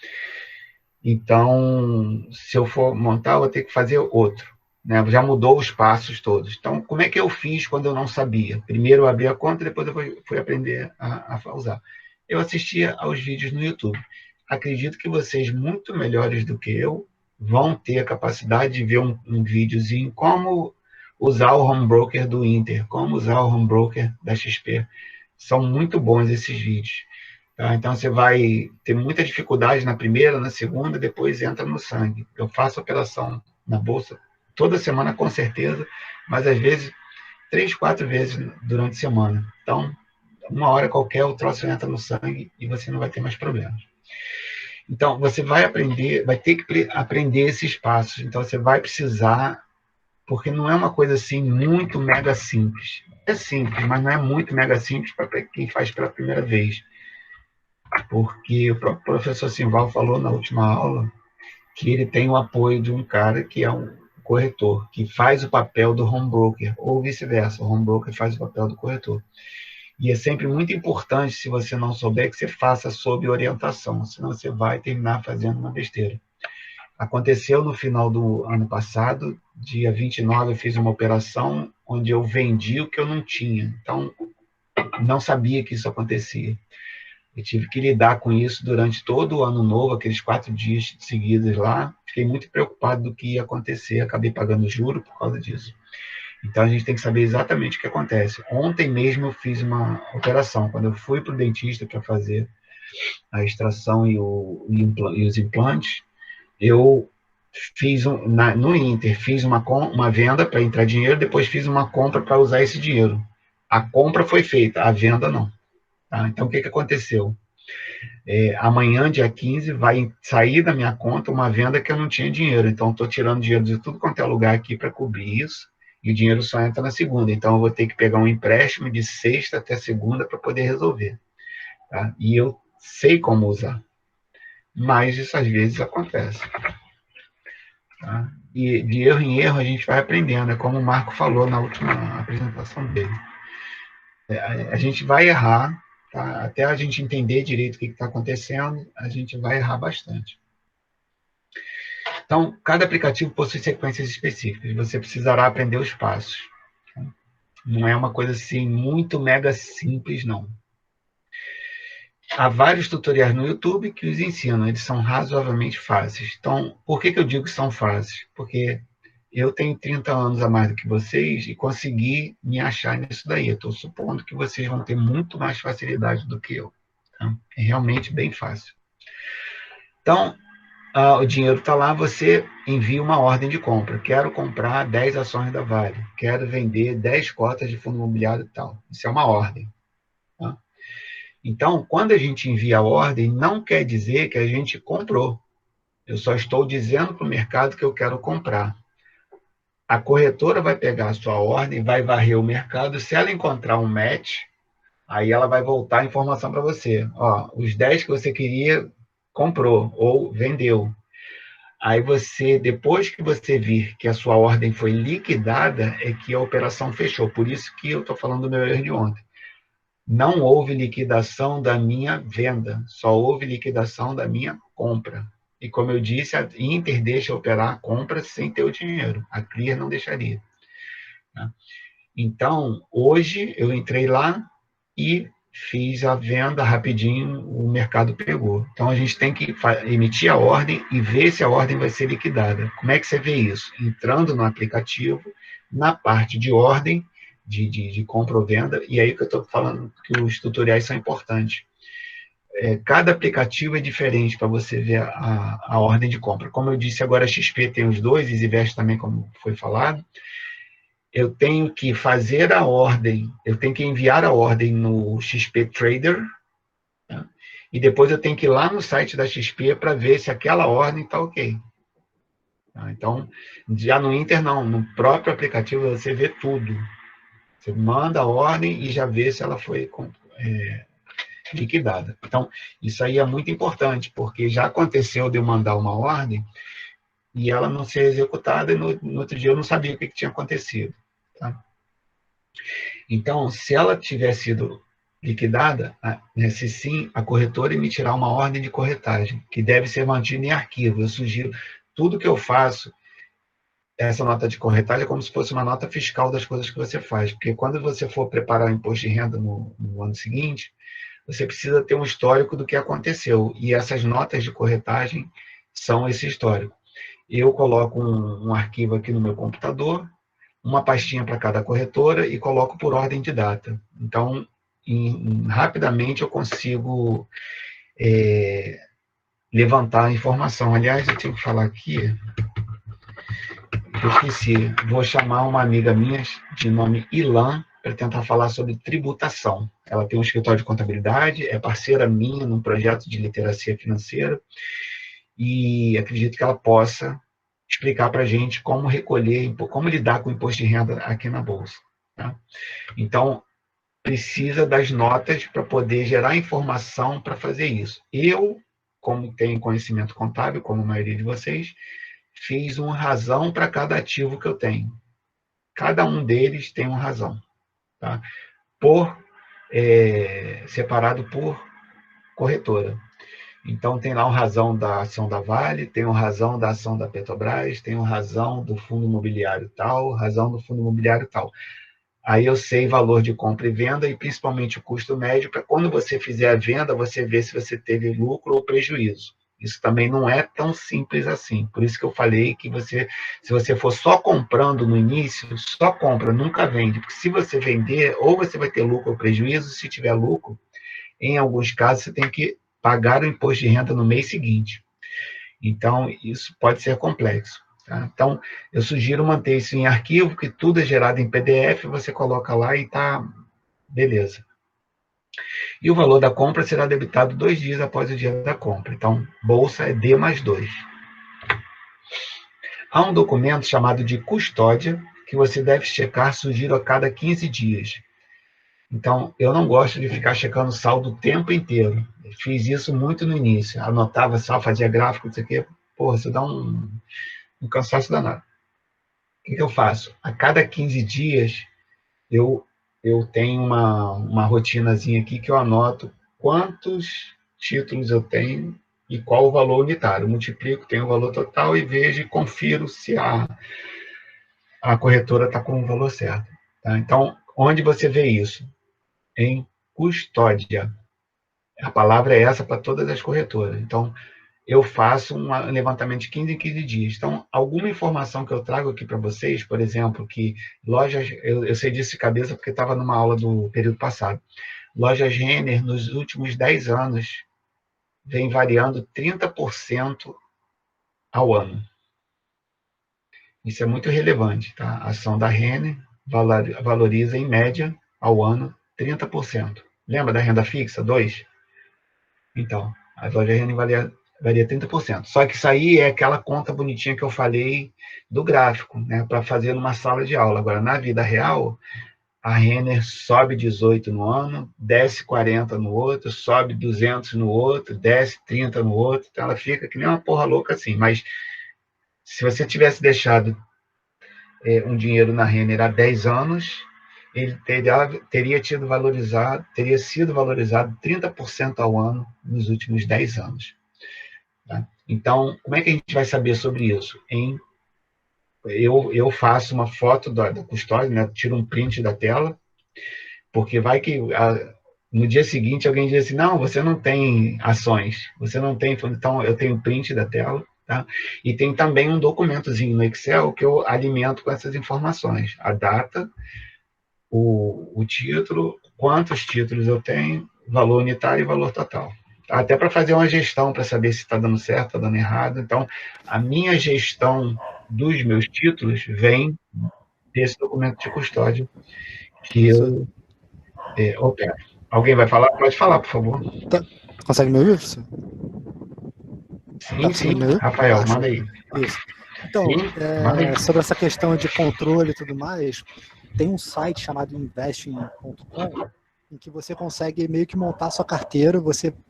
Então, se eu for montar, eu vou ter que fazer outro. Né? Já mudou os passos todos. Então, como é que eu fiz quando eu não sabia? Primeiro eu abri a conta, depois eu fui aprender a usar. Eu assistia aos vídeos no YouTube. Acredito que vocês, muito melhores do que eu, vão ter a capacidade de ver um videozinho como usar o home broker do Inter, como usar o home broker da XP. São muito bons esses vídeos. Tá? Então, você vai ter muita dificuldade na primeira, na segunda, depois entra no sangue. Eu faço operação na bolsa toda semana, com certeza, mas às vezes 3, 4 vezes durante a semana. Então, uma hora qualquer, o troço entra no sangue e você não vai ter mais problemas. Então, você vai aprender, vai ter que aprender esses passos. Então, você vai precisar, porque não é uma coisa assim muito mega simples. É simples, mas não é muito mega simples para quem faz pela primeira vez. Porque o próprio professor Simval falou na última aula que ele tem o apoio de um cara que é um corretor, que faz o papel do home broker, ou vice-versa, o home broker faz o papel do corretor. E é sempre muito importante, se você não souber, que você faça sob orientação, senão você vai terminar fazendo uma besteira. Aconteceu no final do ano passado, dia 29, eu fiz uma operação onde eu vendi o que eu não tinha. Então, não sabia que isso acontecia. Eu tive que lidar com isso durante todo o ano novo, aqueles 4 dias seguidos lá. Fiquei muito preocupado do que ia acontecer, acabei pagando juro por causa disso. Então a gente tem que saber exatamente o que acontece. Ontem mesmo eu fiz uma operação. Quando eu fui para o dentista para fazer a extração e os implantes, eu fiz no Inter, fiz uma venda para entrar dinheiro, depois fiz uma compra para usar esse dinheiro. A compra foi feita, a venda não. Tá? Então o que aconteceu? Amanhã, dia 15, vai sair da minha conta uma venda que eu não tinha dinheiro. Então, estou tirando dinheiro de tudo quanto é lugar aqui para cobrir isso. E o dinheiro só entra na segunda. Então, eu vou ter que pegar um empréstimo de sexta até segunda para poder resolver. Tá? E eu sei como usar. Mas isso às vezes acontece. Tá? E de erro em erro a gente vai aprendendo. É como o Marco falou na última apresentação dele. A gente vai errar. Tá? Até a gente entender direito o que está acontecendo, a gente vai errar bastante. Então, cada aplicativo possui sequências específicas. Você precisará aprender os passos. Não é uma coisa assim muito mega simples, não. Há vários tutoriais no YouTube que os ensinam. Eles são razoavelmente fáceis. Então, por que eu digo que são fáceis? Porque eu tenho 30 anos a mais do que vocês e consegui me achar nisso daí. Eu estou supondo que vocês vão ter muito mais facilidade do que eu. Tá? É realmente bem fácil. Então, o dinheiro está lá, você envia uma ordem de compra. Quero comprar 10 ações da Vale. Quero vender 10 cotas de fundo imobiliário e tal. Isso é uma ordem. Tá? Então, quando a gente envia a ordem, não quer dizer que a gente comprou. Eu só estou dizendo para o mercado que eu quero comprar. A corretora vai pegar a sua ordem, vai varrer o mercado. Se ela encontrar um match, aí ela vai voltar a informação para você. Ó, os 10 que você queria, comprou ou vendeu. Aí você, depois que você vir que a sua ordem foi liquidada, é que a operação fechou. Por isso que eu estou falando do meu erro de ontem. Não houve liquidação da minha venda, só houve liquidação da minha compra. E como eu disse, a Inter deixa operar a compra sem ter o dinheiro. A Clear não deixaria. Tá? Então, hoje eu entrei lá e fiz a venda rapidinho, o mercado pegou. Então, a gente tem que emitir a ordem e ver se a ordem vai ser liquidada. Como é que você vê isso? Entrando no aplicativo, na parte de ordem, de compra ou venda, e aí que eu estou falando que os tutoriais são importantes. Cada aplicativo é diferente para você ver a ordem de compra. Como eu disse, agora a XP tem os dois, e Zivest também, como foi falado. Eu tenho que fazer a ordem, eu tenho que enviar a ordem no XP Trader, tá? E depois eu tenho que ir lá no site da XP para ver se aquela ordem está ok. Tá? Então, já no Inter não, no próprio aplicativo você vê tudo. Você manda a ordem e já vê se ela foi liquidada. Então, isso aí é muito importante, porque já aconteceu de eu mandar uma ordem e ela não ser executada, e no outro dia eu não sabia o que tinha acontecido. Tá? Então, se ela tiver sido liquidada, né, se sim, a corretora emitirá uma ordem de corretagem, que deve ser mantida em arquivo. Eu sugiro, tudo que eu faço, essa nota de corretagem é como se fosse uma nota fiscal das coisas que você faz, porque quando você for preparar o imposto de renda no ano seguinte, você precisa ter um histórico do que aconteceu, e essas notas de corretagem são esse histórico. Eu coloco um arquivo aqui no meu computador, uma pastinha para cada corretora e coloco por ordem de data. Então, rapidamente eu consigo levantar a informação. Aliás, eu tenho que falar aqui, eu esqueci, vou chamar uma amiga minha de nome Ilan para tentar falar sobre tributação. Ela tem um escritório de contabilidade, é parceira minha num projeto de literacia financeira e acredito que ela possa explicar para a gente como recolher, como lidar com o imposto de renda aqui na Bolsa. Tá? Então, precisa das notas para poder gerar informação para fazer isso. Eu, como tenho conhecimento contábil, como a maioria de vocês, fiz uma razão para cada ativo que eu tenho. Cada um deles tem uma razão. Tá? Separado por corretora. Então, tem lá uma razão da ação da Vale, tem uma razão da ação da Petrobras, tem uma razão do fundo imobiliário tal, razão do fundo imobiliário tal. Aí eu sei valor de compra e venda e principalmente o custo médio, para quando você fizer a venda, você ver se você teve lucro ou prejuízo. Isso também não é tão simples assim. Por isso que eu falei que se você for só comprando no início, só compra, nunca vende. Porque se você vender, ou você vai ter lucro ou prejuízo, se tiver lucro, em alguns casos você tem que pagar o imposto de renda no mês seguinte. Então, isso pode ser complexo. Tá? Então, eu sugiro manter isso em arquivo, que tudo é gerado em PDF, você coloca lá e tá beleza. E o valor da compra será debitado 2 dias após o dia da compra. Então, bolsa é D mais 2. Há um documento chamado de custódia, que você deve checar sugiro a cada 15 dias. Então, eu não gosto de ficar checando saldo o tempo inteiro. Eu fiz isso muito no início. Anotava saldo, fazia gráfico, não sei o quê. Porra, isso dá um cansaço danado. O que eu faço? A cada 15 dias, eu, eu tenho uma rotinazinha aqui que eu anoto quantos títulos eu tenho e qual o valor unitário. Eu multiplico, tenho o valor total e vejo e confiro se a corretora está com o valor certo. Tá? Então, onde você vê isso? Em custódia. A palavra é essa para todas as corretoras. Então, eu faço um levantamento de 15 em 15 dias. Então, alguma informação que eu trago aqui para vocês, por exemplo, que lojas, eu sei disso de cabeça porque estava numa aula do período passado, lojas Renner, nos últimos 10 anos, vem variando 30% ao ano. Isso é muito relevante. Tá? A ação da Renner valoriza, em média, ao ano, 30%. Lembra da renda fixa, 2%? Então, a loja Renner varia 30%. Só que isso aí é aquela conta bonitinha que eu falei do gráfico, né, para fazer numa sala de aula. Agora, na vida real, a Renner sobe 18 no ano, desce 40 no outro, sobe 200 no outro, desce 30 no outro, então ela fica que nem uma porra louca assim. Mas se você tivesse deixado um dinheiro na Renner há 10 anos, ele teria sido valorizado 30% ao ano nos últimos 10 anos. Tá? Então, como é que a gente vai saber sobre isso? Eu faço uma foto da custódia, né? Tiro um print da tela, porque vai que no dia seguinte alguém diz assim, não, você não tem ações, você não tem... Então, eu tenho print da tela, tá? E tem também um documentozinho no Excel que eu alimento com essas informações. A data, o título, quantos títulos eu tenho, valor unitário e valor total. Até para fazer uma gestão, para saber se está dando certo, está dando errado. Então, a minha gestão dos meus títulos vem desse documento de custódia que eu opero. Alguém vai falar? Pode falar, por favor. Tá. Consegue me ouvir, professor? Tá Sim, conseguindo sim. me ouvir? Rafael, Ah, show. manda aí. Isso. Então, Sim, manda aí. sobre essa questão de controle e tudo mais, tem um site chamado investing.com em que você consegue meio que montar sua carteira.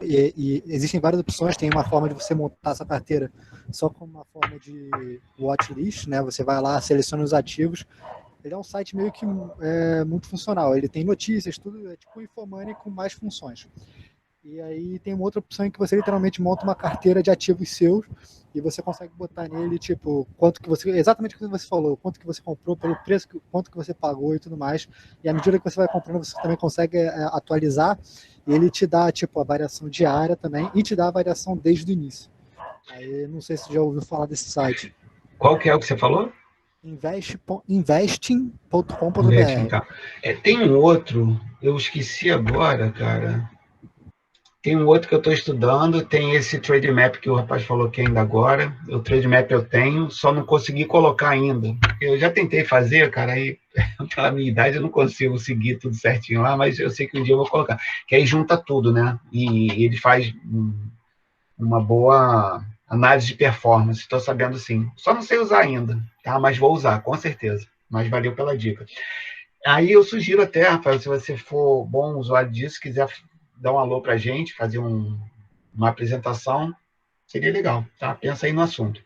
E existem várias opções. Tem uma forma de você montar sua carteira só com uma forma de watchlist, né? Você vai lá, seleciona os ativos Ele é um site meio que multifuncional. Ele tem notícias, tudo, é tipo um Infomoney com mais funções. E aí tem uma outra opção em que você literalmente monta uma carteira de ativos seus e você consegue botar nele, tipo, quanto que você, exatamente o que você falou, quanto que você comprou, pelo preço, quanto que você pagou e tudo mais. E à medida que você vai comprando, você também consegue atualizar e ele te dá, tipo, a variação diária também e te dá a variação desde o início. Aí, não sei se você já ouviu falar desse site. Qual que é o que você falou? Investing.com.br. Investing, tá. Tem um outro, eu esqueci agora, cara. Tem um outro que eu estou estudando, tem esse Trade Map que o rapaz falou que ainda agora. O Trade Map eu tenho, só não consegui colocar ainda. Eu já tentei fazer, cara, aí pela minha idade eu não consigo seguir tudo certinho lá, mas eu sei que um dia eu vou colocar. Que aí junta tudo, né? E ele faz uma boa análise de performance, estou sabendo sim. Só não sei usar ainda, tá? Mas vou usar, com certeza. Mas valeu pela dica. Aí eu sugiro até, Rafael, se você for bom usuário disso, quiser dar um alô para a gente, fazer uma apresentação, seria legal, tá? Pensa aí no assunto.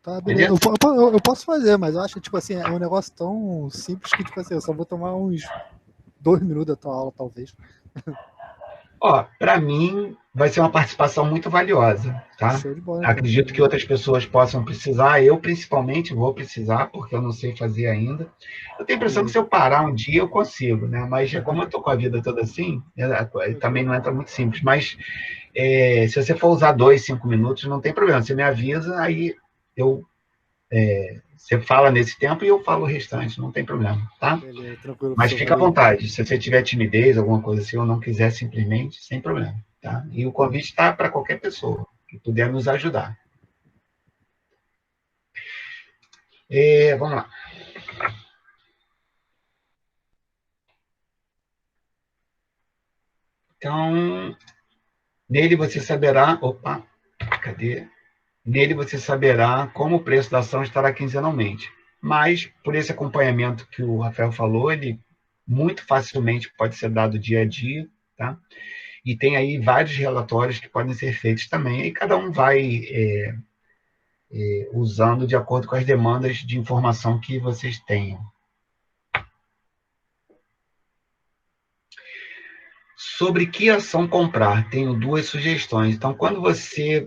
Tá, beleza. Beleza? Eu posso fazer, mas eu acho, tipo assim, é um negócio tão simples que, tipo assim, eu só vou tomar uns 2 minutos da tua aula, talvez. Ó, para mim vai ser uma participação muito valiosa, tá? Show de bola, então. Acredito que outras pessoas possam precisar, eu principalmente vou precisar, porque eu não sei fazer ainda. Eu tenho a impressão que se Beleza. eu parar um dia eu consigo, né? Mas como eu tô com a vida toda assim, também não entra muito simples. Mas se você for usar 2, 5 minutos, não tem problema. Você me avisa, aí eu, você fala nesse tempo e eu falo o restante, não tem problema, tá? Beleza, tranquilo, Mas professor. fica à Valeu. vontade. Se você tiver timidez, alguma coisa assim, ou não quiser simplesmente, sem problema, tá? E o convite está para qualquer pessoa que puder nos ajudar. Vamos lá. Então, nele você saberá. Opa, cadê? Nele você saberá como o preço da ação estará quinzenalmente. Mas, por esse acompanhamento que o Rafael falou, ele muito facilmente pode ser dado dia a dia, tá? E tem aí vários relatórios que podem ser feitos também, e cada um vai usando de acordo com as demandas de informação que vocês tenham. Sobre que ação comprar, tenho duas sugestões. Então, quando você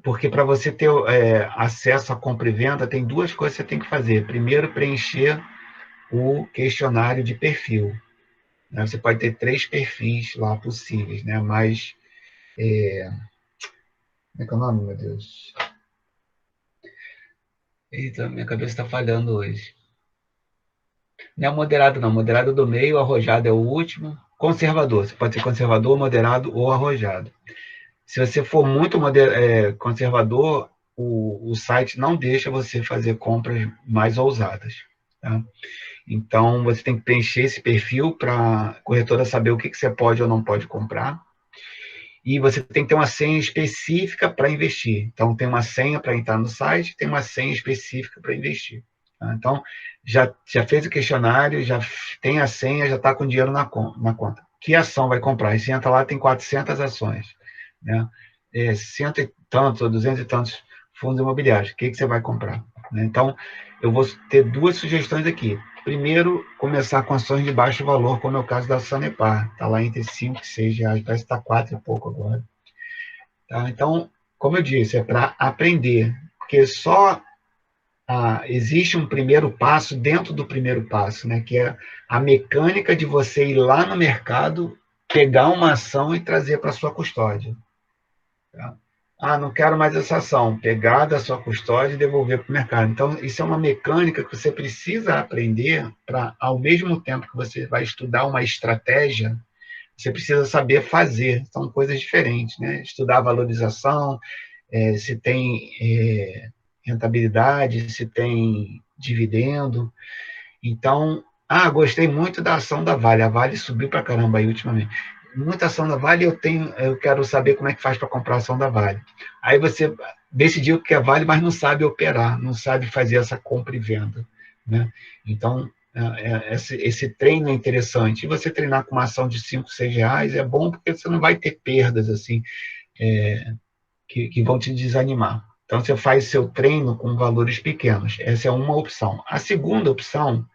porque para você ter acesso à compra e venda, tem duas coisas que você tem que fazer. Primeiro, preencher o questionário de perfil. Né? Você pode ter 3 perfis lá possíveis, né? Mas, como é que é o nome, meu Deus? Eita, minha cabeça está falhando hoje. Não é moderado, não. Moderado do meio, arrojado é o último. Conservador. Você pode ser conservador, moderado ou arrojado. Se você for muito conservador, o site não deixa você fazer compras mais ousadas. Tá? Então, você tem que preencher esse perfil para a corretora saber o que você pode ou não pode comprar. E você tem que ter uma senha específica para investir. Então, tem uma senha para entrar no site, tem uma senha específica para investir. Tá? Então, já fez o questionário, já tem a senha, já está com dinheiro na conta. Que ação vai comprar? E você entra lá, tem 400 ações. Né? Cento e tantos ou 200 e tantos fundos imobiliários. O que você vai comprar? Né? Então, eu vou ter duas sugestões aqui. Primeiro, começar com ações de baixo valor, como é o caso da Sanepar. Está lá entre 5 e 6 reais, parece que está 4 e pouco agora. Tá? Então, como eu disse, é para aprender, porque só existe um primeiro passo dentro do primeiro passo, né? Que é a mecânica de você ir lá no mercado, pegar uma ação e trazer para sua custódia. Tá? Não quero mais essa ação. Pegar da sua custódia e devolver para o mercado. Então, isso é uma mecânica que você precisa aprender para, ao mesmo tempo que você vai estudar uma estratégia, você precisa saber fazer. São coisas diferentes, né? Estudar a valorização, se tem rentabilidade, se tem dividendo. Então, gostei muito da ação da Vale. A Vale subiu para caramba aí ultimamente. Muita ação da Vale, eu quero saber como é que faz para comprar a ação da Vale. Aí você decidiu que é Vale, mas não sabe operar, não sabe fazer essa compra e venda. Né? Então, esse treino é interessante. E você treinar com uma ação de 5, 6 reais é bom porque você não vai ter perdas assim que vão te desanimar. Então, você faz seu treino com valores pequenos. Essa é uma opção. A segunda opção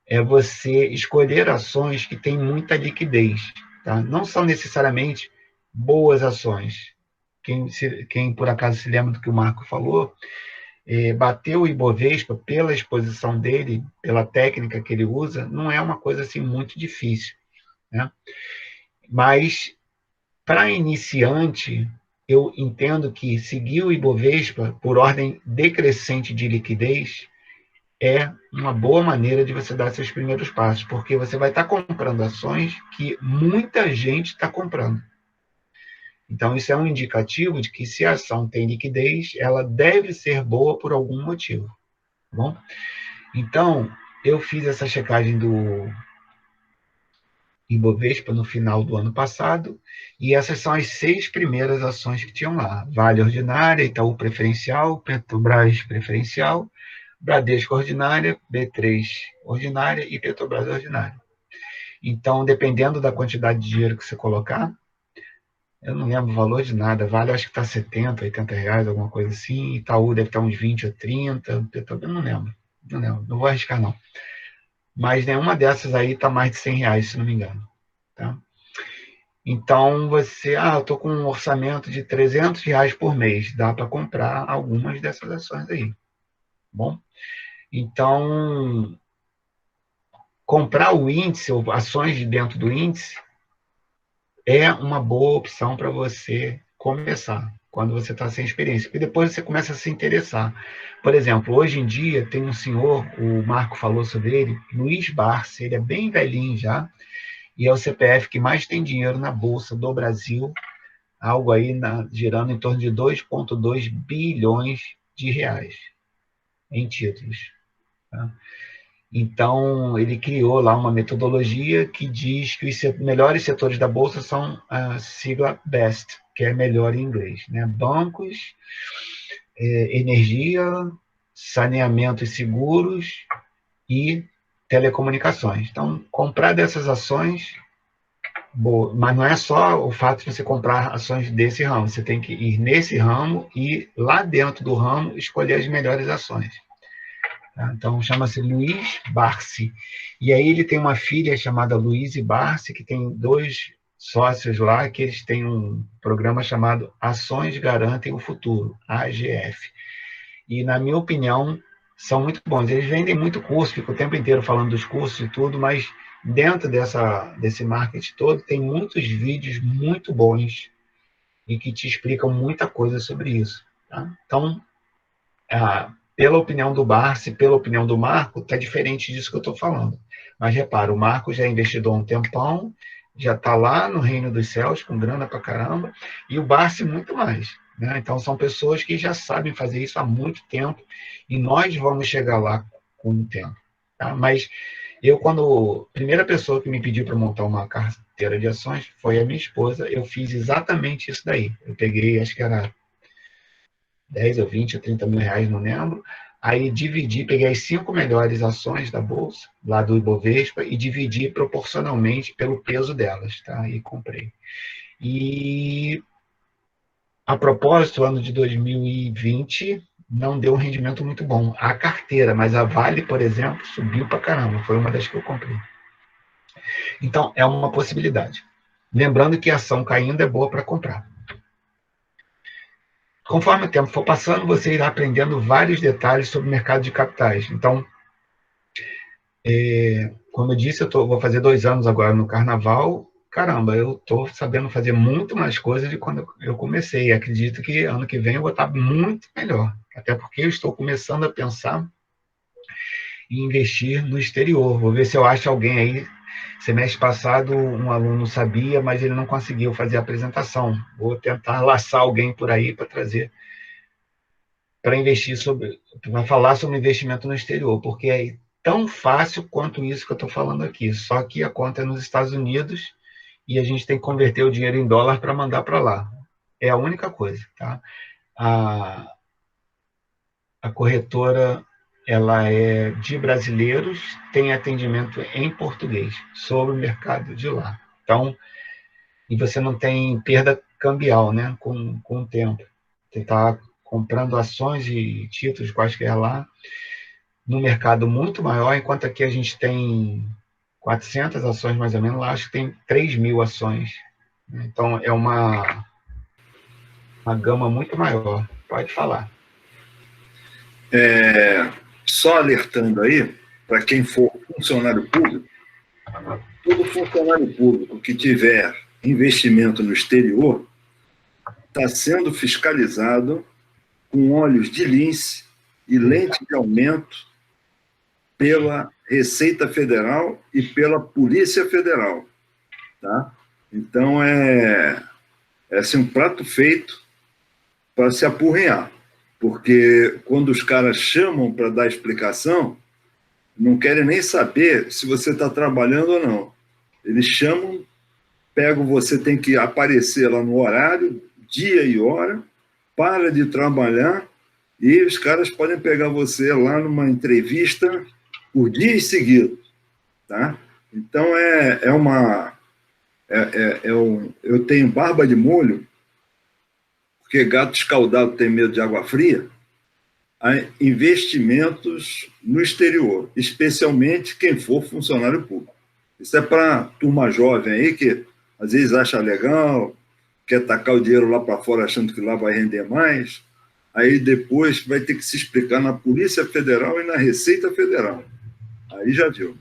é você escolher ações que têm muita liquidez. Tá? Não são necessariamente boas ações. Quem por acaso se lembra do que o Marco falou, bater o Ibovespa pela exposição dele, pela técnica que ele usa, não é uma coisa assim muito difícil, né? Mas, para iniciante, eu entendo que seguir o Ibovespa por ordem decrescente de liquidez é uma boa maneira de você dar seus primeiros passos, porque você vai estar comprando ações que muita gente está comprando. Então, isso é um indicativo de que, se a ação tem liquidez, ela deve ser boa por algum motivo. Tá bom? Então, eu fiz essa checagem do Ibovespa no final do ano passado, e essas são as 6 primeiras ações que tinham lá. Vale Ordinária, Itaú Preferencial, Petrobras Preferencial, Bradesco Ordinária, B3 Ordinária e Petrobras Ordinária. Então, dependendo da quantidade de dinheiro que você colocar, eu não lembro o valor de nada, Vale acho que está 70, 80 reais, alguma coisa assim, Itaú deve estar uns 20 ou 30, Petrobras, não lembro, não vou arriscar não. Mas nenhuma dessas aí está mais de 100 reais, se não me engano. Tá? Então, eu estou com um orçamento de 300 reais por mês, dá para comprar algumas dessas ações aí. Bom? Então, comprar o índice, ou ações de dentro do índice, é uma boa opção para você começar, quando você está sem experiência, porque depois você começa a se interessar. Por exemplo, hoje em dia tem um senhor, o Marco falou sobre ele, Luiz Barsi, ele é bem velhinho já, e é o CPF que mais tem dinheiro na Bolsa do Brasil, algo aí girando em torno de 2,2 bilhões de reais em títulos. Tá? Então, ele criou lá uma metodologia que diz que os melhores setores da Bolsa são a sigla BEST, que é melhor em inglês, né? Bancos, energia, saneamento e seguros e telecomunicações. Então, comprar dessas ações, mas não é só o fato de você comprar ações desse ramo, você tem que ir nesse ramo e, lá dentro do ramo, escolher as melhores ações. Então, chama-se Luiz Barsi. E aí ele tem uma filha chamada Luíse Barsi, que tem 2 sócios lá, que eles têm um programa chamado Ações Garantem o Futuro, AGF. E, na minha opinião, são muito bons. Eles vendem muito curso, ficam o tempo inteiro falando dos cursos e tudo, mas dentro desse marketing todo, tem muitos vídeos muito bons e que te explicam muita coisa sobre isso. Tá? Então, pela opinião do Barsi, pela opinião do Marco, está diferente disso que eu estou falando. Mas repara, o Marco já é investidor há um tempão, já está lá no reino dos céus, com grana pra caramba, e o Barsi muito mais. Né? Então, são pessoas que já sabem fazer isso há muito tempo, e nós vamos chegar lá com o tempo. Tá? Mas a primeira pessoa que me pediu para montar uma carteira de ações foi a minha esposa, eu fiz exatamente isso daí. Eu peguei, acho que era 10 ou 20 ou 30 mil reais, não lembro. Aí peguei as 5 melhores ações da Bolsa, lá do Ibovespa, e dividi proporcionalmente pelo peso delas, tá? E comprei. E, a propósito, o ano de 2020 não deu um rendimento muito bom. A carteira, mas a Vale, por exemplo, subiu pra caramba. Foi uma das que eu comprei. Então, é uma possibilidade. Lembrando que a ação caindo é boa para comprar. Conforme o tempo for passando, você irá aprendendo vários detalhes sobre o mercado de capitais. Então, como eu disse, vou fazer 2 anos agora no Carnaval. Caramba, eu estou sabendo fazer muito mais coisas de quando eu comecei. Acredito que ano que vem eu vou estar muito melhor. Até porque eu estou começando a pensar em investir no exterior. Vou ver se eu acho alguém aí. Semestre passado, um aluno sabia, mas ele não conseguiu fazer a apresentação. Vou tentar laçar alguém por aí para trazer, para falar sobre investimento no exterior, porque é tão fácil quanto isso que eu estou falando aqui. Só que a conta é nos Estados Unidos e a gente tem que converter o dinheiro em dólar para mandar para lá. É a única coisa, tá? A corretora, ela é de brasileiros, tem atendimento em português sobre o mercado de lá. Então, e você não tem perda cambial, né, com o tempo. Você está comprando ações e títulos quaisquer lá, no mercado muito maior, enquanto aqui a gente tem 400 ações mais ou menos, lá acho que tem 3.000 ações. Então, é uma gama muito maior. Pode falar. Só alertando aí, para quem for funcionário público, todo funcionário público que tiver investimento no exterior está sendo fiscalizado com olhos de lince e lente de aumento pela Receita Federal e pela Polícia Federal. Tá? Então, é assim, um prato feito para se apurrinhar, porque quando os caras chamam para dar explicação, não querem nem saber se você está trabalhando ou não. Eles chamam, pegam, você tem que aparecer lá no horário, dia e hora, para de trabalhar, e os caras podem pegar você lá numa entrevista por dias seguidos. Tá? Então, eu tenho barba de molho, porque gato escaldado tem medo de água fria, a investimentos no exterior, especialmente quem for funcionário público. Isso é para turma jovem aí que às vezes acha legal, quer tacar o dinheiro lá para fora achando que lá vai render mais, aí depois vai ter que se explicar na Polícia Federal e na Receita Federal. Aí já viu.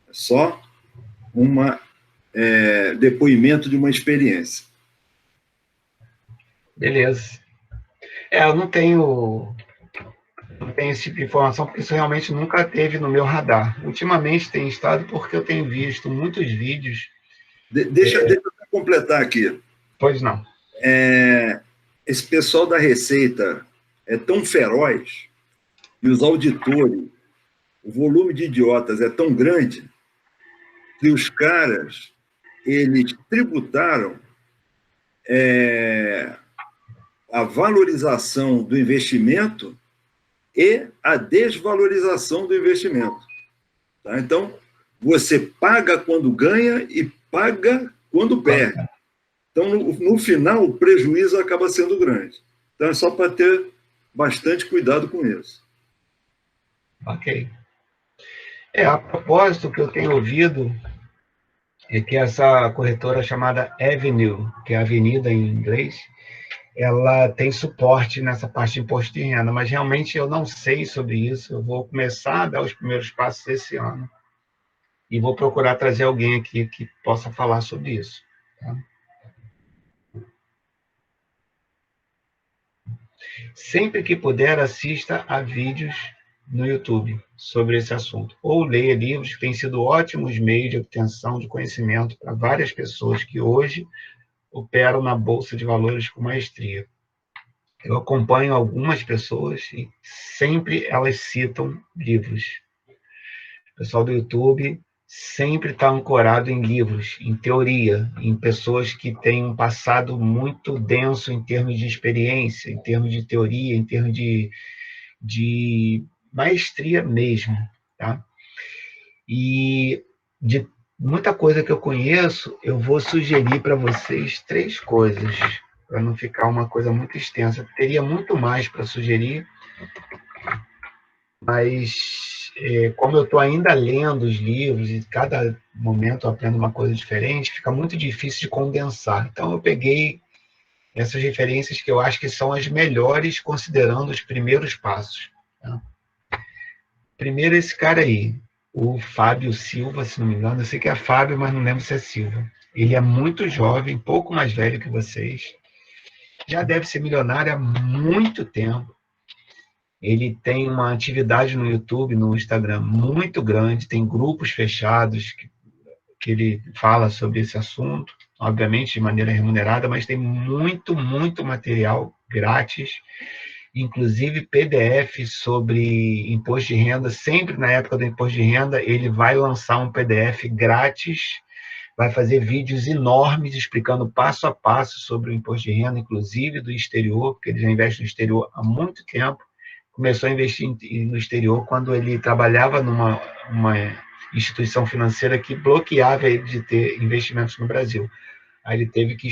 É só depoimento de uma experiência. Beleza. Eu não tenho esse tipo de informação, porque isso realmente nunca teve no meu radar. Ultimamente tem estado porque eu tenho visto muitos vídeos. Deixa eu completar aqui. Pois não. Esse pessoal da Receita é tão feroz e os auditores, o volume de idiotas é tão grande que os caras, eles tributaram a valorização do investimento e a desvalorização do investimento. Tá? Então, você paga quando ganha e paga quando perde. Então, no final, o prejuízo acaba sendo grande. Então, é só para ter bastante cuidado com isso. Ok. A propósito, o que eu tenho ouvido é que essa corretora chamada Avenue, que é avenida em inglês, ela tem suporte nessa parte de imposto de renda, mas realmente eu não sei sobre isso. Eu vou começar a dar os primeiros passos esse ano e vou procurar trazer alguém aqui que possa falar sobre isso. Tá? Sempre que puder, assista a vídeos no YouTube sobre esse assunto, ou leia livros que têm sido ótimos meios de obtenção de conhecimento para várias pessoas que hoje operam na Bolsa de Valores com maestria. Eu acompanho algumas pessoas e sempre elas citam livros. O pessoal do YouTube sempre está ancorado em livros, em teoria, em pessoas que têm um passado muito denso em termos de experiência, em termos de teoria, em termos de maestria mesmo. Tá? E de muita coisa que eu conheço, eu vou sugerir para vocês 3 coisas, para não ficar uma coisa muito extensa. Teria muito mais para sugerir, mas como eu estou ainda lendo os livros e cada momento eu aprendo uma coisa diferente, fica muito difícil de condensar. Então eu peguei essas referências que eu acho que são as melhores, considerando os primeiros passos. Tá? Primeiro, esse cara aí, o Fábio Silva, se não me engano, eu sei que é Fábio, mas não lembro se é Silva. Ele é muito jovem, pouco mais velho que vocês, já deve ser milionário há muito tempo. Ele tem uma atividade no YouTube, no Instagram muito grande, tem grupos fechados que ele fala sobre esse assunto, obviamente de maneira remunerada, mas tem muito, muito material grátis, inclusive PDF sobre imposto de renda. Sempre na época do imposto de renda, ele vai lançar um PDF grátis, vai fazer vídeos enormes explicando passo a passo sobre o imposto de renda, inclusive do exterior, porque ele já investe no exterior há muito tempo. Começou a investir no exterior quando ele trabalhava numa instituição financeira que bloqueava ele de ter investimentos no Brasil. Aí ele teve que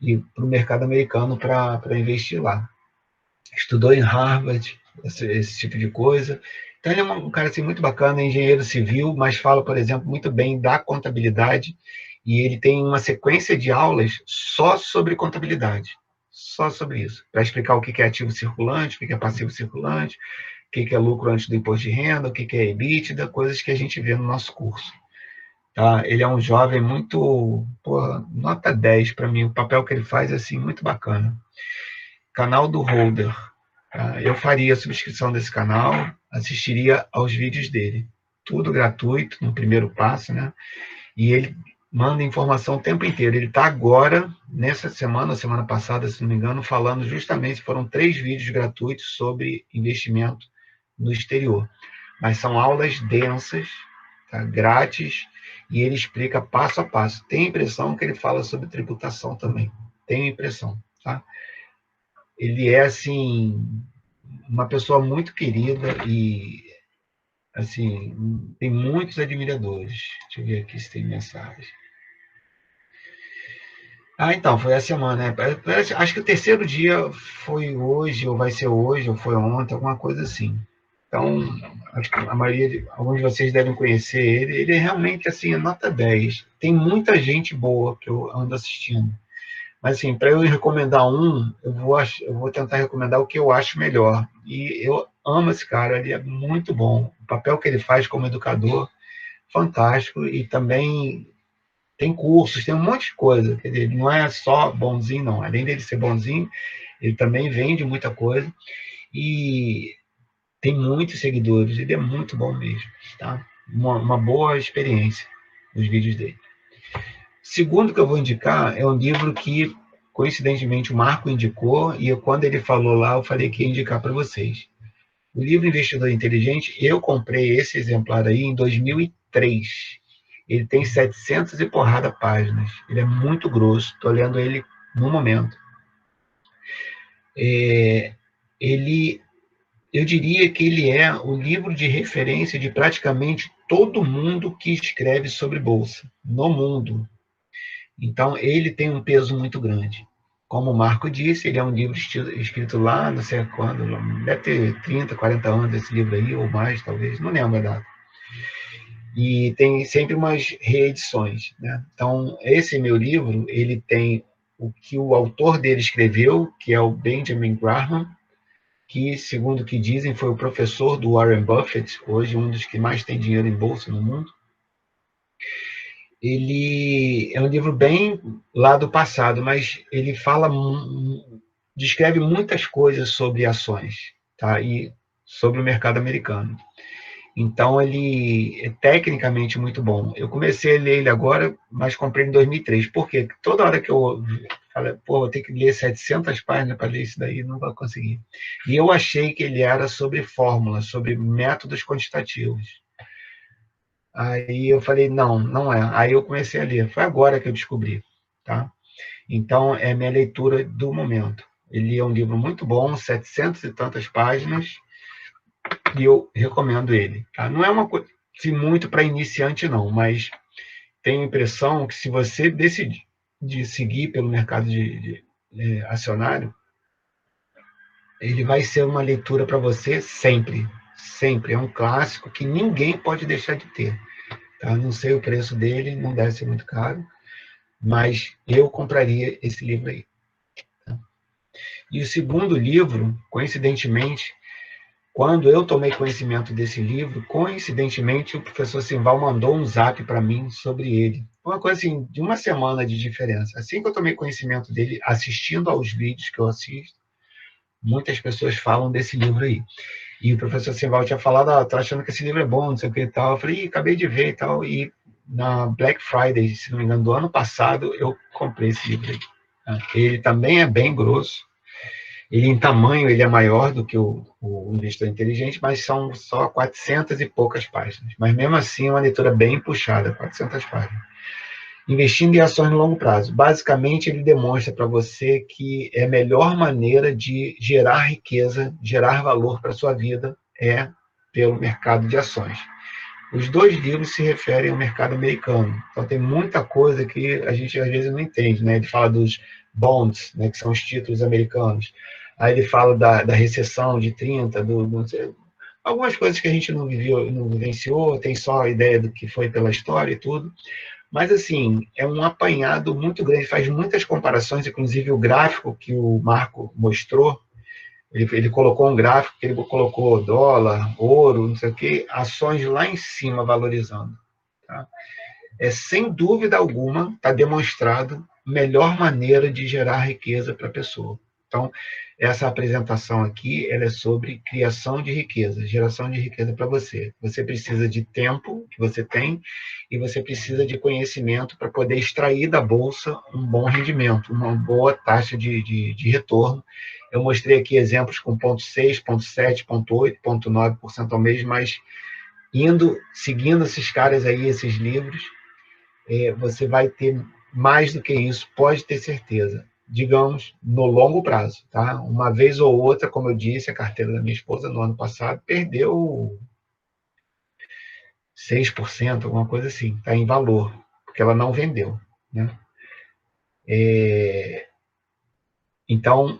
ir para o mercado americano para investir lá. estudou em Harvard, esse tipo de coisa. Então, ele é um cara assim, muito bacana, é engenheiro civil, mas fala, por exemplo, muito bem da contabilidade, e ele tem uma sequência de aulas só sobre contabilidade, só sobre isso, para explicar o que é ativo circulante, o que é passivo circulante, o que é lucro antes do imposto de renda, o que é EBITDA, coisas que a gente vê no nosso curso. Tá? Ele é um jovem muito, porra, nota 10 para mim, o papel que ele faz é assim, muito bacana. Canal do Holder. Tá? Eu faria a subscrição desse canal, assistiria aos vídeos dele. Tudo gratuito, no primeiro passo, né? E ele manda informação o tempo inteiro. Ele está agora, nessa semana, semana passada, se não me engano, falando justamente, foram 3 vídeos gratuitos sobre investimento no exterior. Mas são aulas densas, tá? Grátis, e ele explica passo a passo. Tem a impressão que ele fala sobre tributação também. Tenho a impressão, tá? Ele é, assim, uma pessoa muito querida e, assim, tem muitos admiradores. Deixa eu ver aqui se tem mensagem. Então, foi a semana, né? Acho que o terceiro dia foi hoje, ou vai ser hoje, ou foi ontem, alguma coisa assim. Então, acho que a maioria, alguns de vocês devem conhecer ele. Ele é realmente, assim, nota 10. Tem muita gente boa que eu ando assistindo. Mas, assim, para eu recomendar um, eu vou tentar recomendar o que eu acho melhor. E eu amo esse cara, ele é muito bom. O papel que ele faz como educador, fantástico. E também tem cursos, tem um monte de coisa. Quer dizer, ele não é só bonzinho, não. Além dele ser bonzinho, ele também vende muita coisa. E tem muitos seguidores. Ele é muito bom mesmo. Tá? Uma boa experiência nos vídeos dele. Segundo que eu vou indicar é um livro que, coincidentemente, o Marco indicou, e quando ele falou lá, eu falei que ia indicar para vocês. O livro Investidor Inteligente, eu comprei esse exemplar aí em 2003. Ele tem 700 e porrada páginas. Ele é muito grosso, estou lendo ele no momento. Eu diria que ele é o livro de referência de praticamente todo mundo que escreve sobre bolsa, no mundo. Então, ele tem um peso muito grande. Como o Marco disse, ele é um livro escrito lá, não sei quando, deve ter 30, 40 anos esse livro aí, ou mais, talvez, não lembro a data. E tem sempre umas reedições, né? Então, esse meu livro, ele tem o que o autor dele escreveu, que é o Benjamin Graham, que, segundo o que dizem, foi o professor do Warren Buffett, hoje um dos que mais tem dinheiro em bolsa no mundo. Ele é um livro bem lá do passado, mas ele descreve muitas coisas sobre ações, tá? E sobre o mercado americano. Então, ele é tecnicamente muito bom. Eu comecei a ler ele agora, mas comprei em 2003. Por quê? Porque toda hora que eu falei, vou ter que ler 700 páginas para ler isso daí, não vou conseguir. E eu achei que ele era sobre fórmulas, sobre métodos quantitativos. Aí eu falei, não, não é. Aí eu comecei a ler. Foi agora que eu descobri, tá? Então, é minha leitura do momento. Ele é um livro muito bom, 700 e tantas páginas, e eu recomendo ele. Tá? Não é uma coisa assim, muito para iniciante, não, mas tenho a impressão que se você decidir de seguir pelo mercado de acionário, ele vai ser uma leitura para você sempre. Sempre. É um clássico que ninguém pode deixar de ter. Tá? Não sei o preço dele, não deve ser muito caro, mas eu compraria esse livro aí. Tá? E o segundo livro, coincidentemente, quando eu tomei conhecimento desse livro, coincidentemente o professor Simval mandou um zap para mim sobre ele. Uma coisa assim, de uma semana de diferença. Assim que eu tomei conhecimento dele, assistindo aos vídeos que eu assisto, muitas pessoas falam desse livro aí. E o professor Simval tinha falado, tô achando que esse livro é bom, não sei o que e tal. Eu falei, acabei de ver e tal. E na Black Friday, se não me engano, do ano passado, eu comprei esse livro aí. Ele também é bem grosso. Ele, em tamanho, ele é maior do que o Investidor Inteligente, mas são só 400 e poucas páginas. Mas, mesmo assim, é uma leitura bem puxada, 400 páginas. Investindo em ações no longo prazo. Basicamente, ele demonstra para você que a melhor maneira de gerar riqueza, gerar valor para a sua vida é pelo mercado de ações. Os 2 livros se referem ao mercado americano. Então, tem muita coisa que a gente, às vezes, não entende. Né? Ele fala dos bonds, né, que são os títulos americanos. Aí ele fala da recessão de 30, algumas coisas que a gente não viveu, não vivenciou, tem só a ideia do que foi pela história e tudo. Mas, assim, é um apanhado muito grande, faz muitas comparações, inclusive o gráfico que o Marco mostrou, ele colocou um gráfico que ele colocou dólar, ouro, não sei o quê, ações lá em cima valorizando. Tá? Sem dúvida alguma, está demonstrado a melhor maneira de gerar riqueza para a pessoa. Então, essa apresentação aqui, ela é sobre criação de riqueza, geração de riqueza para você. Você precisa de tempo, que você tem, e você precisa de conhecimento para poder extrair da bolsa um bom rendimento, uma boa taxa de retorno. Eu mostrei aqui exemplos com 0,6, 0,7, 0,8, 0,9% ao mês, mas seguindo esses caras aí, esses livros, você vai ter mais do que isso, pode ter certeza. Digamos, no longo prazo, tá? Uma vez ou outra, como eu disse, a carteira da minha esposa no ano passado perdeu 6%, alguma coisa assim, tá? Em valor, porque ela não vendeu, né? Então,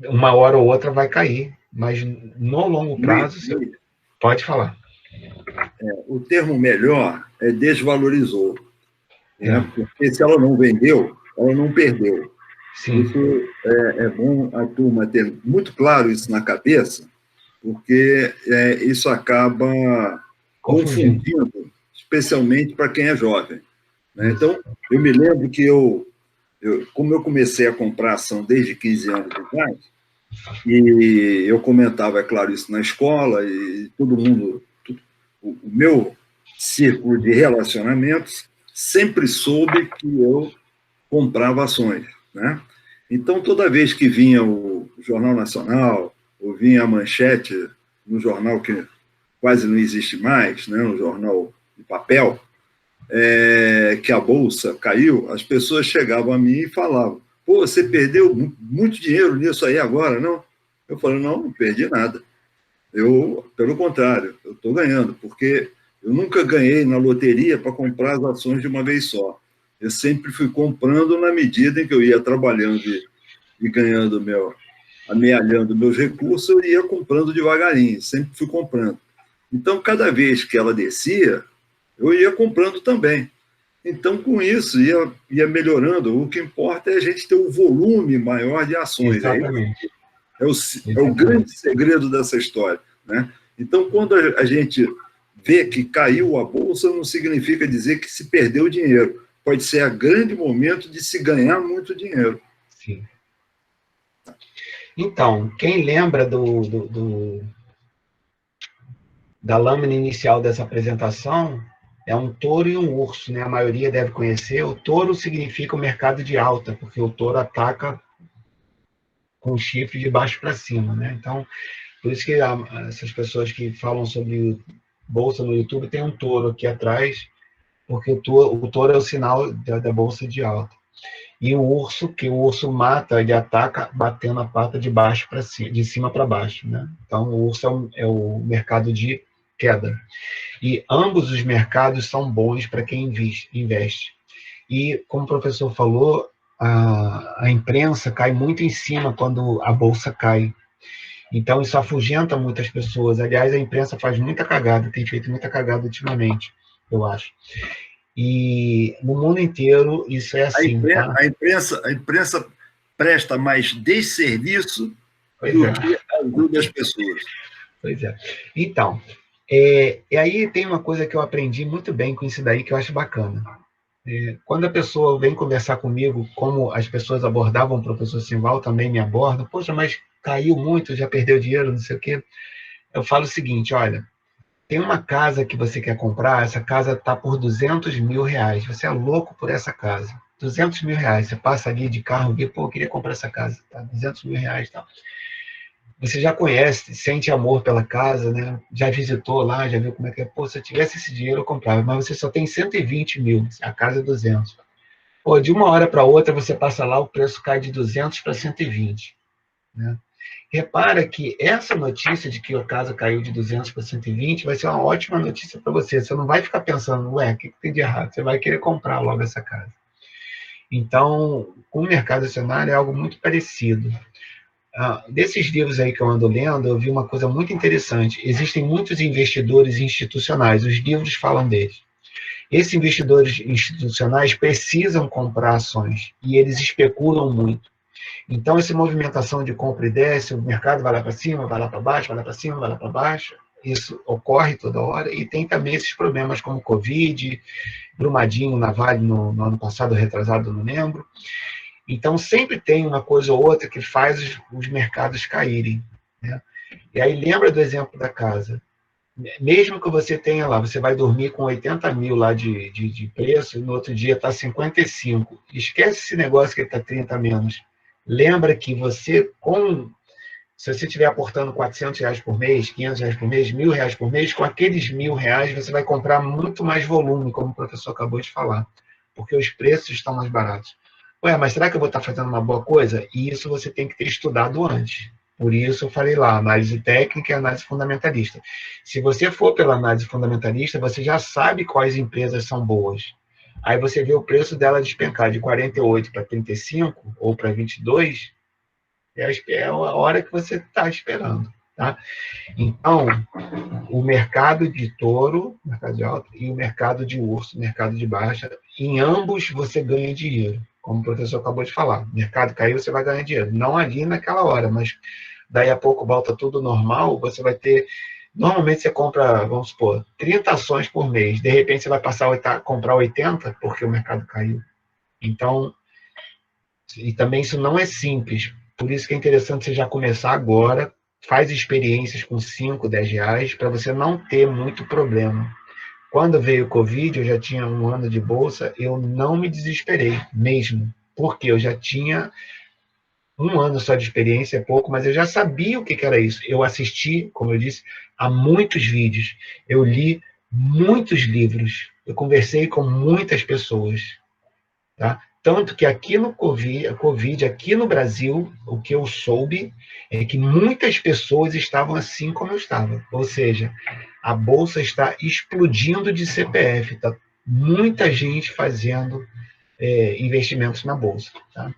uma hora ou outra vai cair, mas no longo prazo, pode falar. O termo melhor é desvalorizou. Né? Porque se ela não vendeu, ela não perdeu. Sim. Isso é bom a turma ter muito claro isso na cabeça, porque isso acaba confundindo, especialmente para quem é jovem. Né? Então, eu me lembro que como eu comecei a comprar ação desde 15 anos de idade, e eu comentava, é claro, isso na escola, e todo mundo, o meu círculo de relacionamentos sempre soube que eu comprava ações, né? Então, toda vez que vinha o Jornal Nacional, ou vinha a manchete no jornal que quase não existe mais, né, um jornal de papel, que a bolsa caiu, as pessoas chegavam a mim e falavam: pô, você perdeu muito dinheiro nisso aí agora, não? Eu falei: não perdi nada. Pelo contrário, eu estou ganhando, porque eu nunca ganhei na loteria para comprar as ações de uma vez só. Eu sempre fui comprando na medida em que eu ia trabalhando e ganhando amealhando meus recursos, eu ia comprando devagarinho, sempre fui comprando. Então, cada vez que ela descia, eu ia comprando também. Então, com isso, ia melhorando. O que importa é a gente ter um volume maior de ações. Exatamente. É o grande segredo dessa história. Né? Então, quando a gente vê que caiu a bolsa, não significa dizer que se perdeu dinheiro. Pode ser o grande momento de se ganhar muito dinheiro. Sim. Então, quem lembra da lâmina inicial dessa apresentação, é um touro e um urso, né? A maioria deve conhecer. O touro significa o mercado de alta, porque o touro ataca com o chifre de baixo para cima, né? Então, por isso que essas pessoas que falam sobre bolsa no YouTube tem um touro aqui atrás, porque o touro é o sinal da bolsa de alta. E o urso, que o urso mata, ele ataca batendo a pata de baixo para cima, de cima para baixo, né? Então, o urso é o mercado de queda. E ambos os mercados são bons para quem investe. E, como o professor falou, a imprensa cai muito em cima quando a bolsa cai. Então, isso afugenta muitas pessoas. Aliás, a imprensa faz muita cagada, tem feito muita cagada ultimamente, eu acho. E no mundo inteiro isso é assim. A imprensa presta mais desserviço do que ajuda as pessoas. Pois é. Então, e aí tem uma coisa que eu aprendi muito bem com isso daí, que eu acho bacana. Quando a pessoa vem conversar comigo, como as pessoas abordavam o professor Simval, também me abordam: poxa, mas caiu muito, já perdeu dinheiro, não sei o quê. Eu falo o seguinte: olha, tem uma casa que você quer comprar, essa casa está por R$200 mil, você é louco por essa casa, R$200 mil, você passa ali de carro e pô, eu queria comprar essa casa, tá? R$200 mil, tal. Você já conhece, sente amor pela casa, né? Já visitou lá, já viu como é que é. Pô, se eu tivesse esse dinheiro eu comprava, mas você só tem 120 mil, a casa é 200. Pô, de uma hora para outra você passa lá, o preço cai de 200 para 120, né? Repara que essa notícia de que a casa caiu de 200 para 120 vai ser uma ótima notícia para você. Você não vai ficar pensando: ué, o que tem de errado? Você vai querer comprar logo essa casa. Então, com o mercado acionário é algo muito parecido. Desses livros aí que eu ando lendo, eu vi uma coisa muito interessante. Existem muitos investidores institucionais, os livros falam deles. Esses investidores institucionais precisam comprar ações e eles especulam muito. Então, essa movimentação de compra e desce, o mercado vai lá para cima, vai lá para baixo, vai lá para cima, vai lá para baixo, isso ocorre toda hora, e tem também esses problemas como Covid, Brumadinho na Vale no ano passado, retrasado, não lembro. Então, sempre tem uma coisa ou outra que faz os mercados caírem, né? E aí, lembra do exemplo da casa. Mesmo que você tenha lá, você vai dormir com 80 mil lá de preço, e no outro dia está 55. Esquece esse negócio que está 30 menos. Lembra que você, se você estiver aportando R$ 400 por mês, R$ 500 por mês, R$ 1.000 por mês, com aqueles R$ 1.000 você vai comprar muito mais volume, como o professor acabou de falar, porque os preços estão mais baratos. Ué, mas será que eu vou estar fazendo uma boa coisa? E isso você tem que ter estudado antes. Por isso eu falei lá, análise técnica e análise fundamentalista. Se você for pela análise fundamentalista, você já sabe quais empresas são boas. Aí você vê o preço dela despencar de 48 para 35 ou para 22, é a hora que você está esperando. Tá? Então, o mercado de touro, mercado de alta, e o mercado de urso, mercado de baixa, em ambos você ganha dinheiro, como o professor acabou de falar. O mercado caiu, você vai ganhar dinheiro. Não ali naquela hora, mas daí a pouco volta tudo normal, você vai ter... Normalmente você compra, vamos supor, 30 ações por mês. De repente você vai passar a comprar 80 porque o mercado caiu. Então, e também isso não é simples. Por isso que é interessante você já começar agora, faz experiências com 5, 10 reais, para você não ter muito problema. Quando veio o Covid, eu já tinha 1 ano de bolsa, eu não me desesperei, mesmo. Porque eu já tinha 1 ano só de experiência, é pouco, mas eu já sabia o que era isso. Eu assisti, como eu disse, a muitos vídeos. Eu li muitos livros. Eu conversei com muitas pessoas. Tá? Tanto que aqui no Covid, aqui no Brasil, o que eu soube é que muitas pessoas estavam assim como eu estava. Ou seja, a Bolsa está explodindo de CPF. Tá? Muita gente fazendo investimentos na Bolsa. Tá?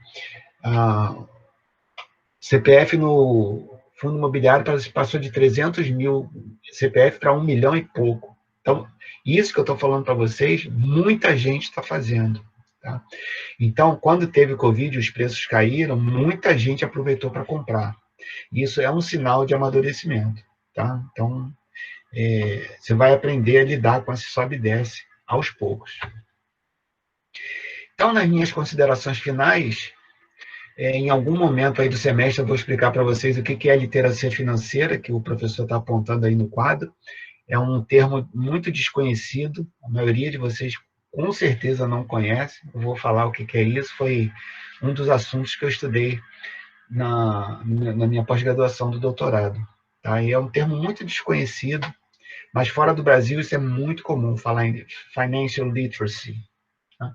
CPF no fundo imobiliário passou de 300 mil CPF para 1 milhão e pouco. Então, isso que eu estou falando para vocês, muita gente está fazendo. Tá? Então, quando teve Covid, os preços caíram, muita gente aproveitou para comprar. Isso é um sinal de amadurecimento. Tá? Então, você vai aprender a lidar com esse sobe e desce aos poucos. Então, nas minhas considerações finais, em algum momento aí do semestre eu vou explicar para vocês o que é a literacia financeira, que o professor está apontando aí no quadro. É um termo muito desconhecido, a maioria de vocês com certeza não conhece. Eu vou falar o que é isso, foi um dos assuntos que eu estudei na minha pós-graduação do doutorado. Tá? E é um termo muito desconhecido, mas fora do Brasil isso é muito comum, falar em financial literacy. Tá?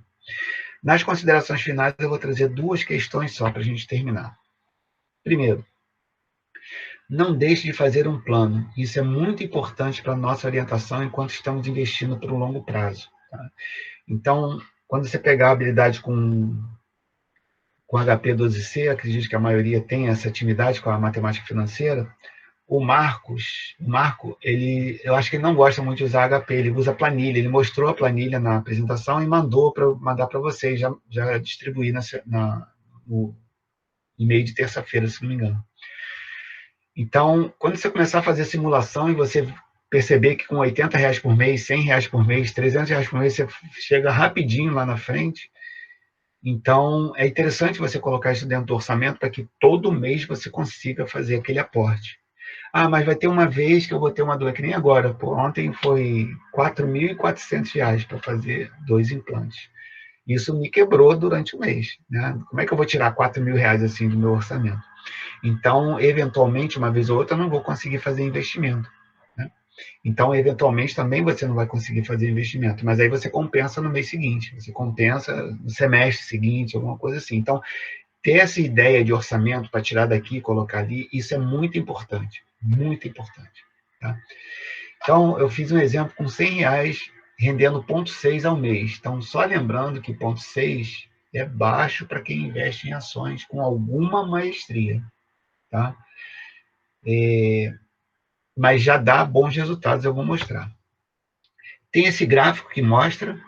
Nas considerações finais eu vou trazer 2 questões só para a gente terminar. Primeiro, não deixe de fazer um plano. Isso é muito importante para a nossa orientação enquanto estamos investindo por um longo prazo. Tá? Então, quando você pegar a habilidade com HP12C, acredito que a maioria tem essa atividade com a matemática financeira, o Marco, eu acho que ele não gosta muito de usar HP, ele usa planilha, ele mostrou a planilha na apresentação e mandou para mandar para vocês, já distribuí no e-mail de terça-feira, se não me engano. Então, quando você começar a fazer simulação e você perceber que com R$80 por mês, R$100 por mês, R$300 por mês, você chega rapidinho lá na frente. Então, é interessante você colocar isso dentro do orçamento para que todo mês você consiga fazer aquele aporte. Mas vai ter uma vez que eu vou ter uma dor, que nem agora. Ontem foi R$4.400 para fazer 2 implantes. Isso me quebrou durante o mês. Né? Como é que eu vou tirar R$4.000 assim do meu orçamento? Então, eventualmente, uma vez ou outra, eu não vou conseguir fazer investimento. Né? Então, eventualmente, também você não vai conseguir fazer investimento. Mas aí você compensa no mês seguinte. Você compensa no semestre seguinte, alguma coisa assim. Então, ter essa ideia de orçamento para tirar daqui e colocar ali, isso é muito importante. Muito importante. Tá? Então, eu fiz um exemplo com R$100 rendendo 0,6 ao mês. Então, só lembrando que 0,6 é baixo para quem investe em ações com alguma maestria, tá? Mas já dá bons resultados, eu vou mostrar. Tem esse gráfico que mostra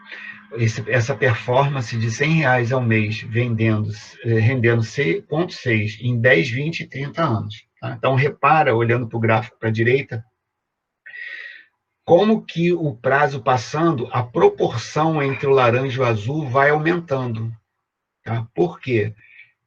essa performance de R$100 ao mês rendendo 6,6 em 10, 20 e 30 anos. Tá? Então, repara, olhando para o gráfico para a direita, como que o prazo passando, a proporção entre o laranja e o azul vai aumentando. Tá? Por quê?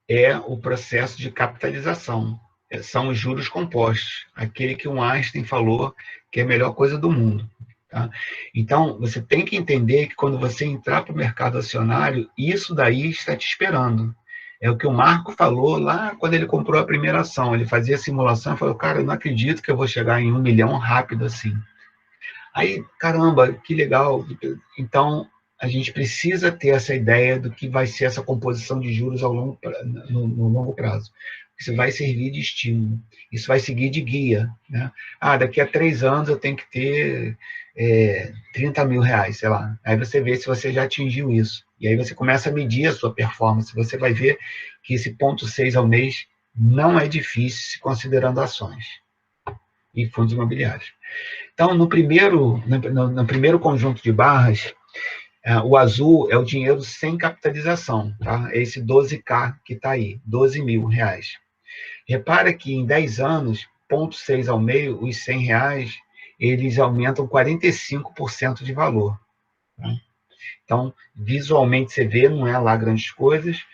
É o processo de capitalização. São os juros compostos, aquele que o Einstein falou que é a melhor coisa do mundo. Tá? Então, você tem que entender que quando você entrar para o mercado acionário, isso daí está te esperando. É o que o Marco falou lá quando ele comprou a primeira ação. Ele fazia a simulação e falou, cara, eu não acredito que eu vou chegar em 1 milhão rápido assim. Aí, caramba, que legal. Então, a gente precisa ter essa ideia do que vai ser essa composição de juros no longo prazo. Isso vai servir de estímulo. Isso vai seguir de guia. Né? Daqui a 3 anos eu tenho que ter 30 mil reais, sei lá. Aí você vê se você já atingiu isso. E aí você começa a medir a sua performance. Você vai ver que esse 0,6 ao mês não é difícil, considerando ações e fundos imobiliários. Então, no primeiro conjunto de barras, o azul é o dinheiro sem capitalização, tá? É esse 12K que está aí, 12 mil reais. Repara que em 10 anos, 0,6 ao meio, os 100 reais, eles aumentam 45% de valor. Tá? Então, visualmente você vê, não é lá grandes coisas,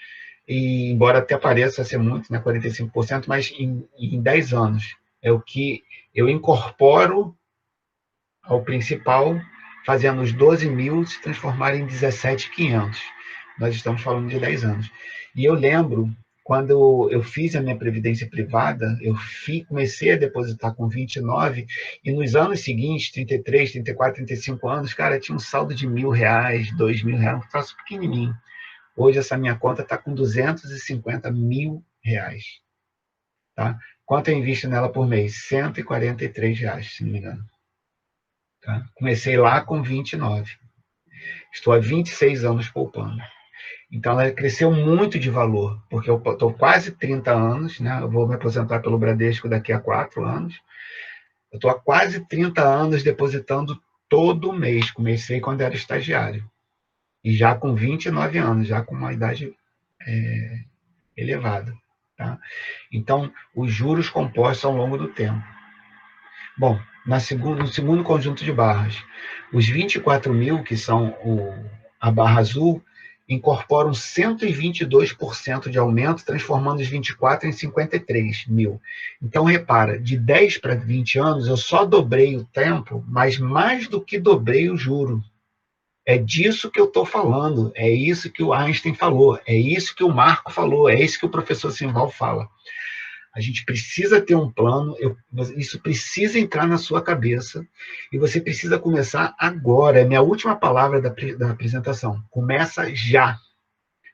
e embora até pareça ser muito, né, 45%, mas em 10 anos é o que eu incorporo ao principal, fazendo os 12 mil se transformarem em 17.500. Nós estamos falando de 10 anos. E eu lembro, quando eu fiz a minha previdência privada, eu comecei a depositar com 29, e nos anos seguintes, 33, 34, 35 anos, cara, tinha um saldo de R$1.000, R$2.000, um troço pequenininho. Hoje essa minha conta está com R$250 mil. Tá? Quanto eu invisto nela por mês? R$143, se não me engano. Tá? Comecei lá com 29. Estou há 26 anos poupando. Então, ela cresceu muito de valor, porque eu estou quase 30 anos, né? Eu vou me aposentar pelo Bradesco daqui a 4 anos. Eu estou há quase 30 anos depositando todo mês. Comecei quando era estagiário. E já com 29 anos, já com uma idade elevada. Tá? Então, os juros compostos ao longo do tempo. Bom, no segundo conjunto de barras, os 24 mil, que são a barra azul, incorporam 122% de aumento, transformando os 24 em 53 mil. Então, repara, de 10 para 20 anos, eu só dobrei o tempo, mas mais do que dobrei o juro. É disso que eu estou falando, é isso que o Einstein falou, é isso que o Marco falou, é isso que o professor Simval fala. A gente precisa ter um plano, isso precisa entrar na sua cabeça, e você precisa começar agora. É a minha última palavra da apresentação. Começa já.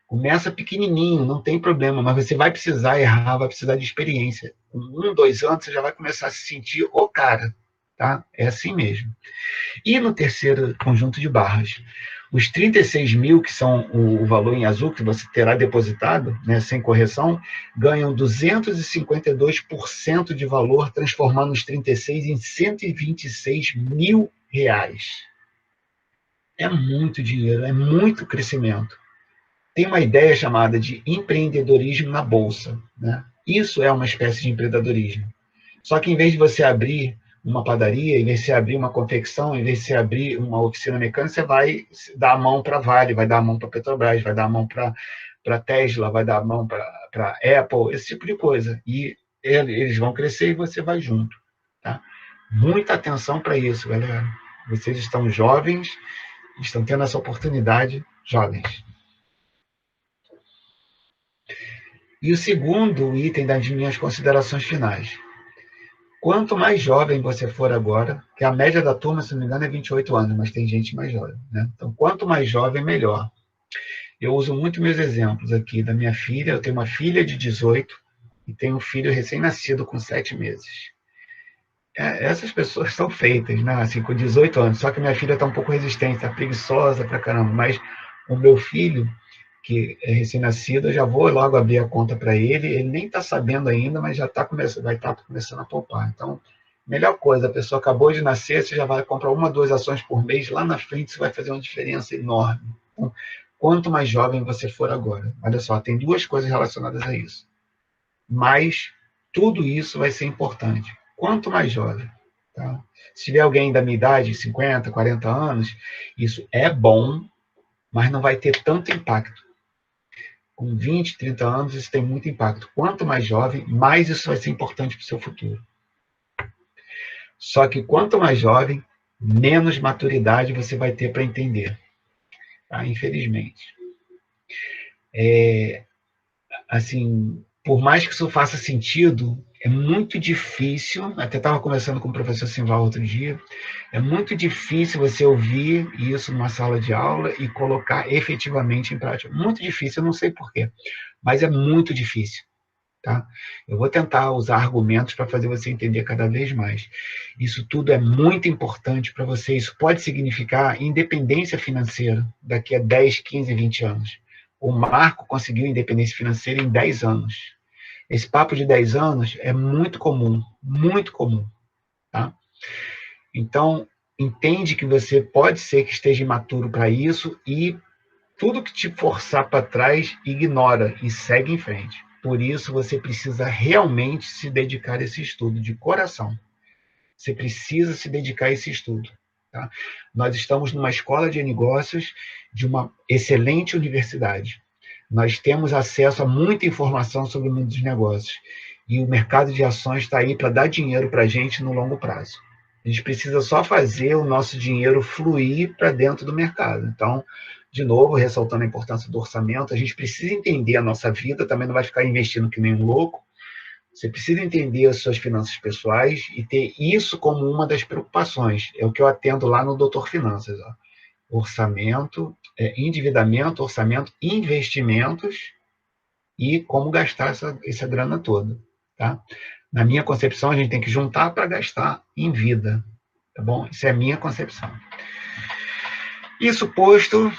Começa pequenininho, não tem problema, mas você vai precisar errar, vai precisar de experiência. Com 1, 2 anos, você já vai começar a se sentir o cara. Tá? É assim mesmo. E no terceiro conjunto de barras, os 36 mil, que são o valor em azul que você terá depositado, né, sem correção, ganham 252% de valor, transformando os 36 em 126 mil reais. É muito dinheiro, é muito crescimento. Tem uma ideia chamada de empreendedorismo na Bolsa. Né? Isso é uma espécie de empreendedorismo. Só que em vez de você abrir uma padaria, em vez de você abrir uma confecção, em vez de você abrir uma oficina mecânica, você vai dar a mão para Vale, vai dar a mão para Petrobras, vai dar a mão para Tesla, vai dar a mão para Apple, esse tipo de coisa. E eles vão crescer e você vai junto. Tá? Muita atenção para isso, galera. Vocês estão jovens, estão tendo essa oportunidade, jovens. E o segundo item das minhas considerações finais. Quanto mais jovem você for agora, que a média da turma, se não me engano, é 28 anos, mas tem gente mais jovem. Né? Então, quanto mais jovem, melhor. Eu uso muito meus exemplos aqui da minha filha. Eu tenho uma filha de 18 e tenho um filho recém-nascido com 7 meses. Essas pessoas são feitas, né? Assim, com 18 anos. Só que minha filha está um pouco resistente, está preguiçosa pra caramba. Mas o meu filho, que é recém-nascido, eu já vou logo abrir a conta para ele, ele nem está sabendo ainda, mas já vai estar começando a poupar. Então, melhor coisa, a pessoa acabou de nascer, você já vai comprar 1, 2 ações por mês, lá na frente isso vai fazer uma diferença enorme. Então, quanto mais jovem você for agora, olha só, tem 2 coisas relacionadas a isso. Mas tudo isso vai ser importante. Quanto mais jovem. Tá? Se tiver alguém da minha idade, 50, 40 anos, isso é bom, mas não vai ter tanto impacto. Com 20, 30 anos, isso tem muito impacto. Quanto mais jovem, mais isso vai ser importante para o seu futuro. Só que quanto mais jovem, menos maturidade você vai ter para entender. Tá? Infelizmente. Assim, por mais que isso faça sentido, é muito difícil, até estava conversando com o professor Simval outro dia, é muito difícil você ouvir isso numa sala de aula e colocar efetivamente em prática. Muito difícil, eu não sei porquê, mas é muito difícil. Tá? Eu vou tentar usar argumentos para fazer você entender cada vez mais. Isso tudo é muito importante para você. Isso pode significar independência financeira daqui a 10, 15, 20 anos. O Marco conseguiu independência financeira em 10 anos. Esse papo de 10 anos é muito comum, muito comum. Tá? Então, entende que você pode ser que esteja imaturo para isso e tudo que te forçar para trás, ignora e segue em frente. Por isso, você precisa realmente se dedicar a esse estudo, de coração. Você precisa se dedicar a esse estudo. Tá? Nós estamos numa escola de negócios de uma excelente universidade. Nós temos acesso a muita informação sobre o mundo dos negócios. E o mercado de ações está aí para dar dinheiro para a gente no longo prazo. A gente precisa só fazer o nosso dinheiro fluir para dentro do mercado. Então, de novo, ressaltando a importância do orçamento, a gente precisa entender a nossa vida, também não vai ficar investindo que nem um louco. Você precisa entender as suas finanças pessoais e ter isso como uma das preocupações. É o que eu atendo lá no Doutor Finanças. Ó. Orçamento, endividamento, orçamento, investimentos e como gastar essa grana toda. Tá? Na minha concepção, a gente tem que juntar para gastar em vida. Tá bom? Isso é a minha concepção. Isso posto,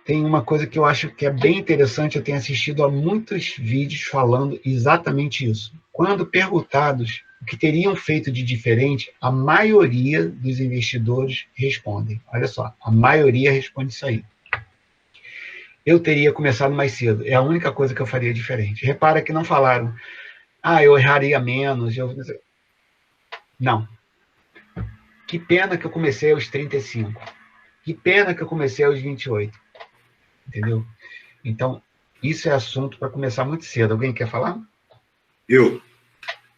tem uma coisa que eu acho que é bem interessante, eu tenho assistido a muitos vídeos falando exatamente isso. Quando perguntados o que teriam feito de diferente, a maioria dos investidores respondem. Olha só, a maioria responde isso aí. Eu teria começado mais cedo, é a única coisa que eu faria diferente. Repara que não falaram, eu erraria menos. Não. Que pena que eu comecei aos 35. Que pena que eu comecei aos 28. Entendeu? Então, isso é assunto para começar muito cedo. Alguém quer falar? Eu.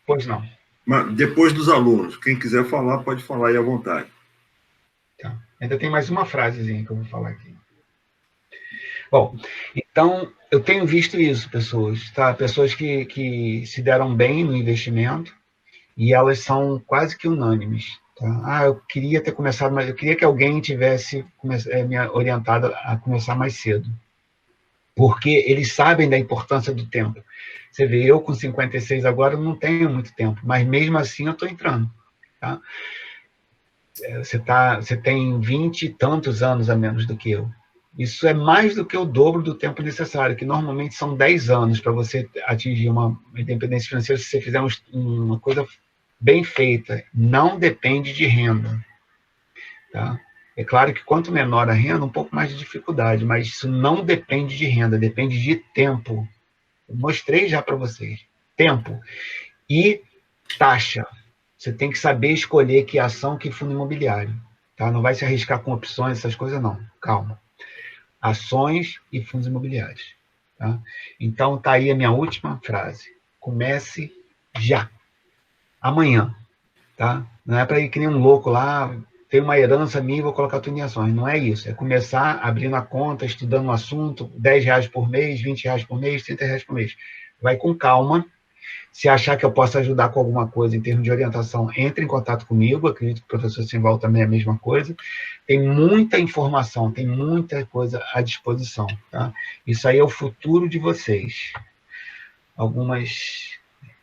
Pois não. Mas depois dos alunos, quem quiser falar, pode falar aí à vontade. Tá. Ainda tem mais uma frasezinha que eu vou falar aqui. Bom, então, eu tenho visto isso, pessoas, tá? Pessoas que se deram bem no investimento e elas são quase que unânimes. Tá? Eu queria ter começado, mas eu queria que alguém tivesse me orientado a começar mais cedo. Porque eles sabem da importância do tempo. Você vê, eu com 56 agora não tenho muito tempo, mas mesmo assim eu estou entrando. Tá? Você tem 20 e tantos anos a menos do que eu. Isso é mais do que o dobro do tempo necessário, que normalmente são 10 anos para você atingir uma independência financeira se você fizer uma coisa bem feita. Não depende de renda. Tá? É claro que quanto menor a renda, um pouco mais de dificuldade, mas isso não depende de renda, depende de tempo. Eu mostrei já para vocês. Tempo. E taxa. Você tem que saber escolher que ação, que fundo imobiliário. Tá? Não vai se arriscar com opções, essas coisas não. Calma. Ações e fundos imobiliários. Tá? Então, tá aí a minha última frase. Comece já. Amanhã. Tá? Não é para ir que nem um louco lá, tem uma herança minha e vou colocar tudo em ações. Não é isso. É começar abrindo a conta, estudando o assunto, R$10 por mês, R$20 por mês, R$30 por mês. Vai com calma. Se achar que eu posso ajudar com alguma coisa em termos de orientação, entre em contato comigo. Acredito que o professor Simval também é a mesma coisa. Tem muita informação, tem muita coisa à disposição. Tá? Isso aí é o futuro de vocês. Algumas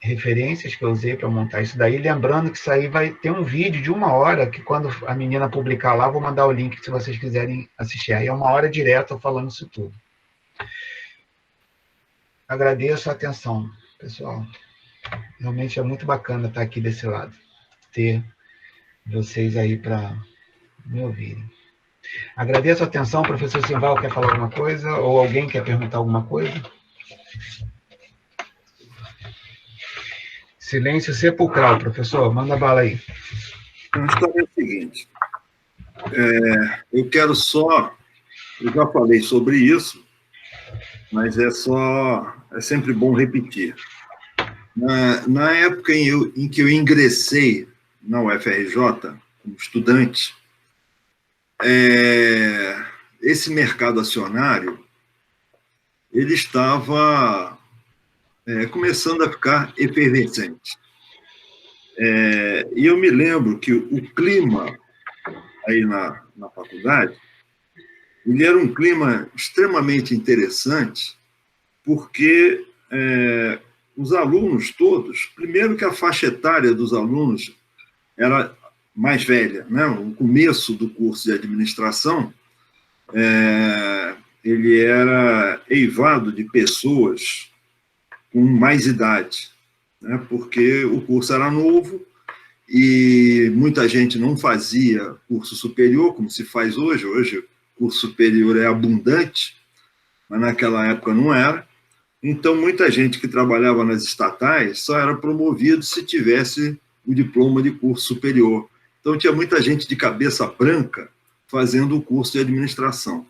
referências que eu usei para montar isso daí, lembrando que isso aí vai ter um vídeo de 1 hora, que quando a menina publicar lá, vou mandar o link se vocês quiserem assistir. Aí é 1 hora direto falando isso tudo. Agradeço a atenção, pessoal. Realmente é muito bacana estar aqui desse lado, ter vocês aí para me ouvirem. Agradeço a atenção. Professor Simval quer falar alguma coisa? Ou alguém quer perguntar alguma coisa? Silêncio sepulcral, professor. Manda bala aí. A história é a seguinte. Eu quero só... Eu já falei sobre isso, mas é sempre bom repetir. Na época em que eu ingressei na UFRJ, como estudante, esse mercado acionário ele estava começando a ficar efervescente. E eu me lembro que o clima aí na faculdade ele era um clima extremamente interessante, porque os alunos todos, primeiro que a faixa etária dos alunos era mais velha, né? O começo do curso de administração, ele era eivado de pessoas com mais idade, né? Porque o curso era novo e muita gente não fazia curso superior, como se faz hoje. Hoje, o curso superior é abundante, mas naquela época não era. Então, muita gente que trabalhava nas estatais só era promovido se tivesse o diploma de curso superior. Então, tinha muita gente de cabeça branca fazendo o curso de administração.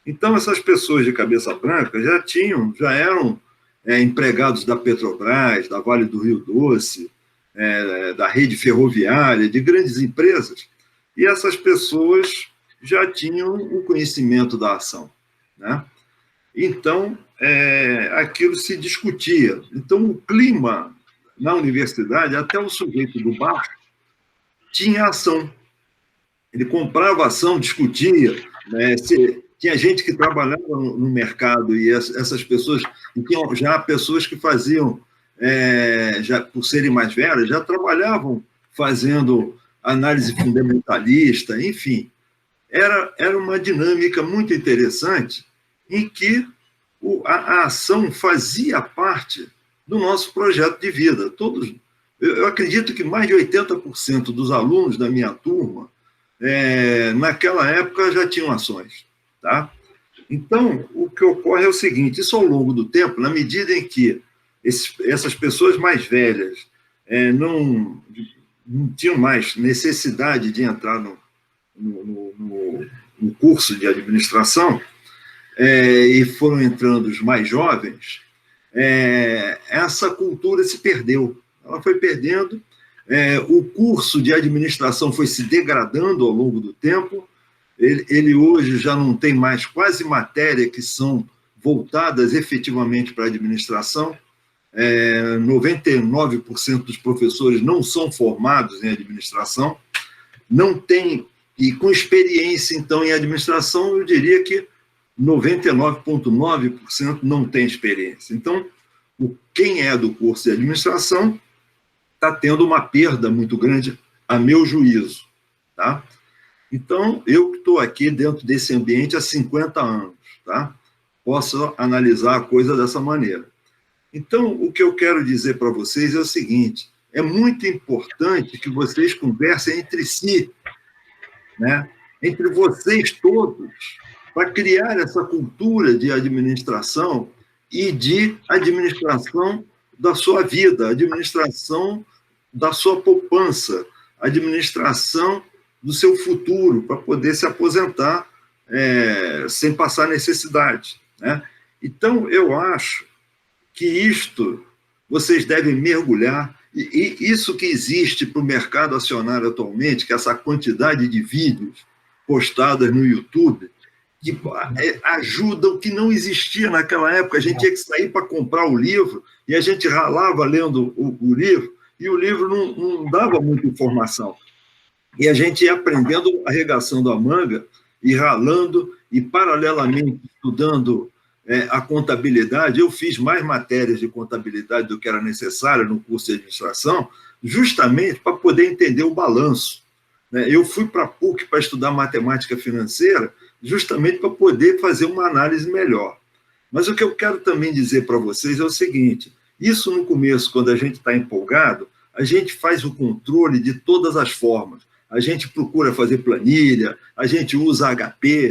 Então, essas pessoas de cabeça branca já eram empregados da Petrobras, da Vale do Rio Doce, da rede ferroviária, de grandes empresas, e essas pessoas já tinham o conhecimento da ação, né? Então, aquilo se discutia. Então, o clima na universidade, até o sujeito do bar tinha ação. Ele comprava ação, discutia, né? Tinha gente que trabalhava no mercado e essas pessoas, e tinham já pessoas que faziam, já por serem mais velhas, já trabalhavam fazendo análise fundamentalista, enfim. Era uma dinâmica muito interessante em que a ação fazia parte do nosso projeto de vida. Eu acredito que mais de 80% dos alunos da minha turma, naquela época, já tinham ações. Tá? Então, o que ocorre é o seguinte: isso ao longo do tempo, na medida em que essas pessoas mais velhas não tinham mais necessidade de entrar no curso de administração, e foram entrando os mais jovens, essa cultura se perdeu. Ela foi perdendo, o curso de administração foi se degradando ao longo do tempo. Ele hoje já não tem mais quase matéria que são voltadas efetivamente para a administração. 99% dos professores não são formados em administração, não tem, e com experiência, então, em administração, eu diria que 99,9% não tem experiência. Então, quem é do curso de administração está tendo uma perda muito grande, a meu juízo. Tá? Então, eu que estou aqui dentro desse ambiente há 50 anos, tá? Posso analisar a coisa dessa maneira. Então, o que eu quero dizer para vocês é o seguinte: é muito importante que vocês conversem entre si, né? Entre vocês todos, para criar essa cultura de administração e de administração da sua vida, administração da sua poupança, administração do seu futuro, para poder se aposentar sem passar necessidade, né? Então, eu acho que isto vocês devem mergulhar, e isso que existe para o mercado acionário atualmente, que é essa quantidade de vídeos postados no YouTube, que ajudam, que não existia naquela época. A gente tinha que sair para comprar o livro, e a gente ralava lendo o livro, e o livro não dava muita informação. E a gente ia aprendendo, arregaçando a manga, e ralando, e paralelamente estudando a contabilidade, eu fiz mais matérias de contabilidade do que era necessário no curso de administração, justamente para poder entender o balanço, né? Eu fui para a PUC para estudar matemática financeira, justamente para poder fazer uma análise melhor. Mas o que eu quero também dizer para vocês é o seguinte: isso no começo, quando a gente está empolgado, a gente faz o controle de todas as formas. A gente procura fazer planilha, a gente usa HP,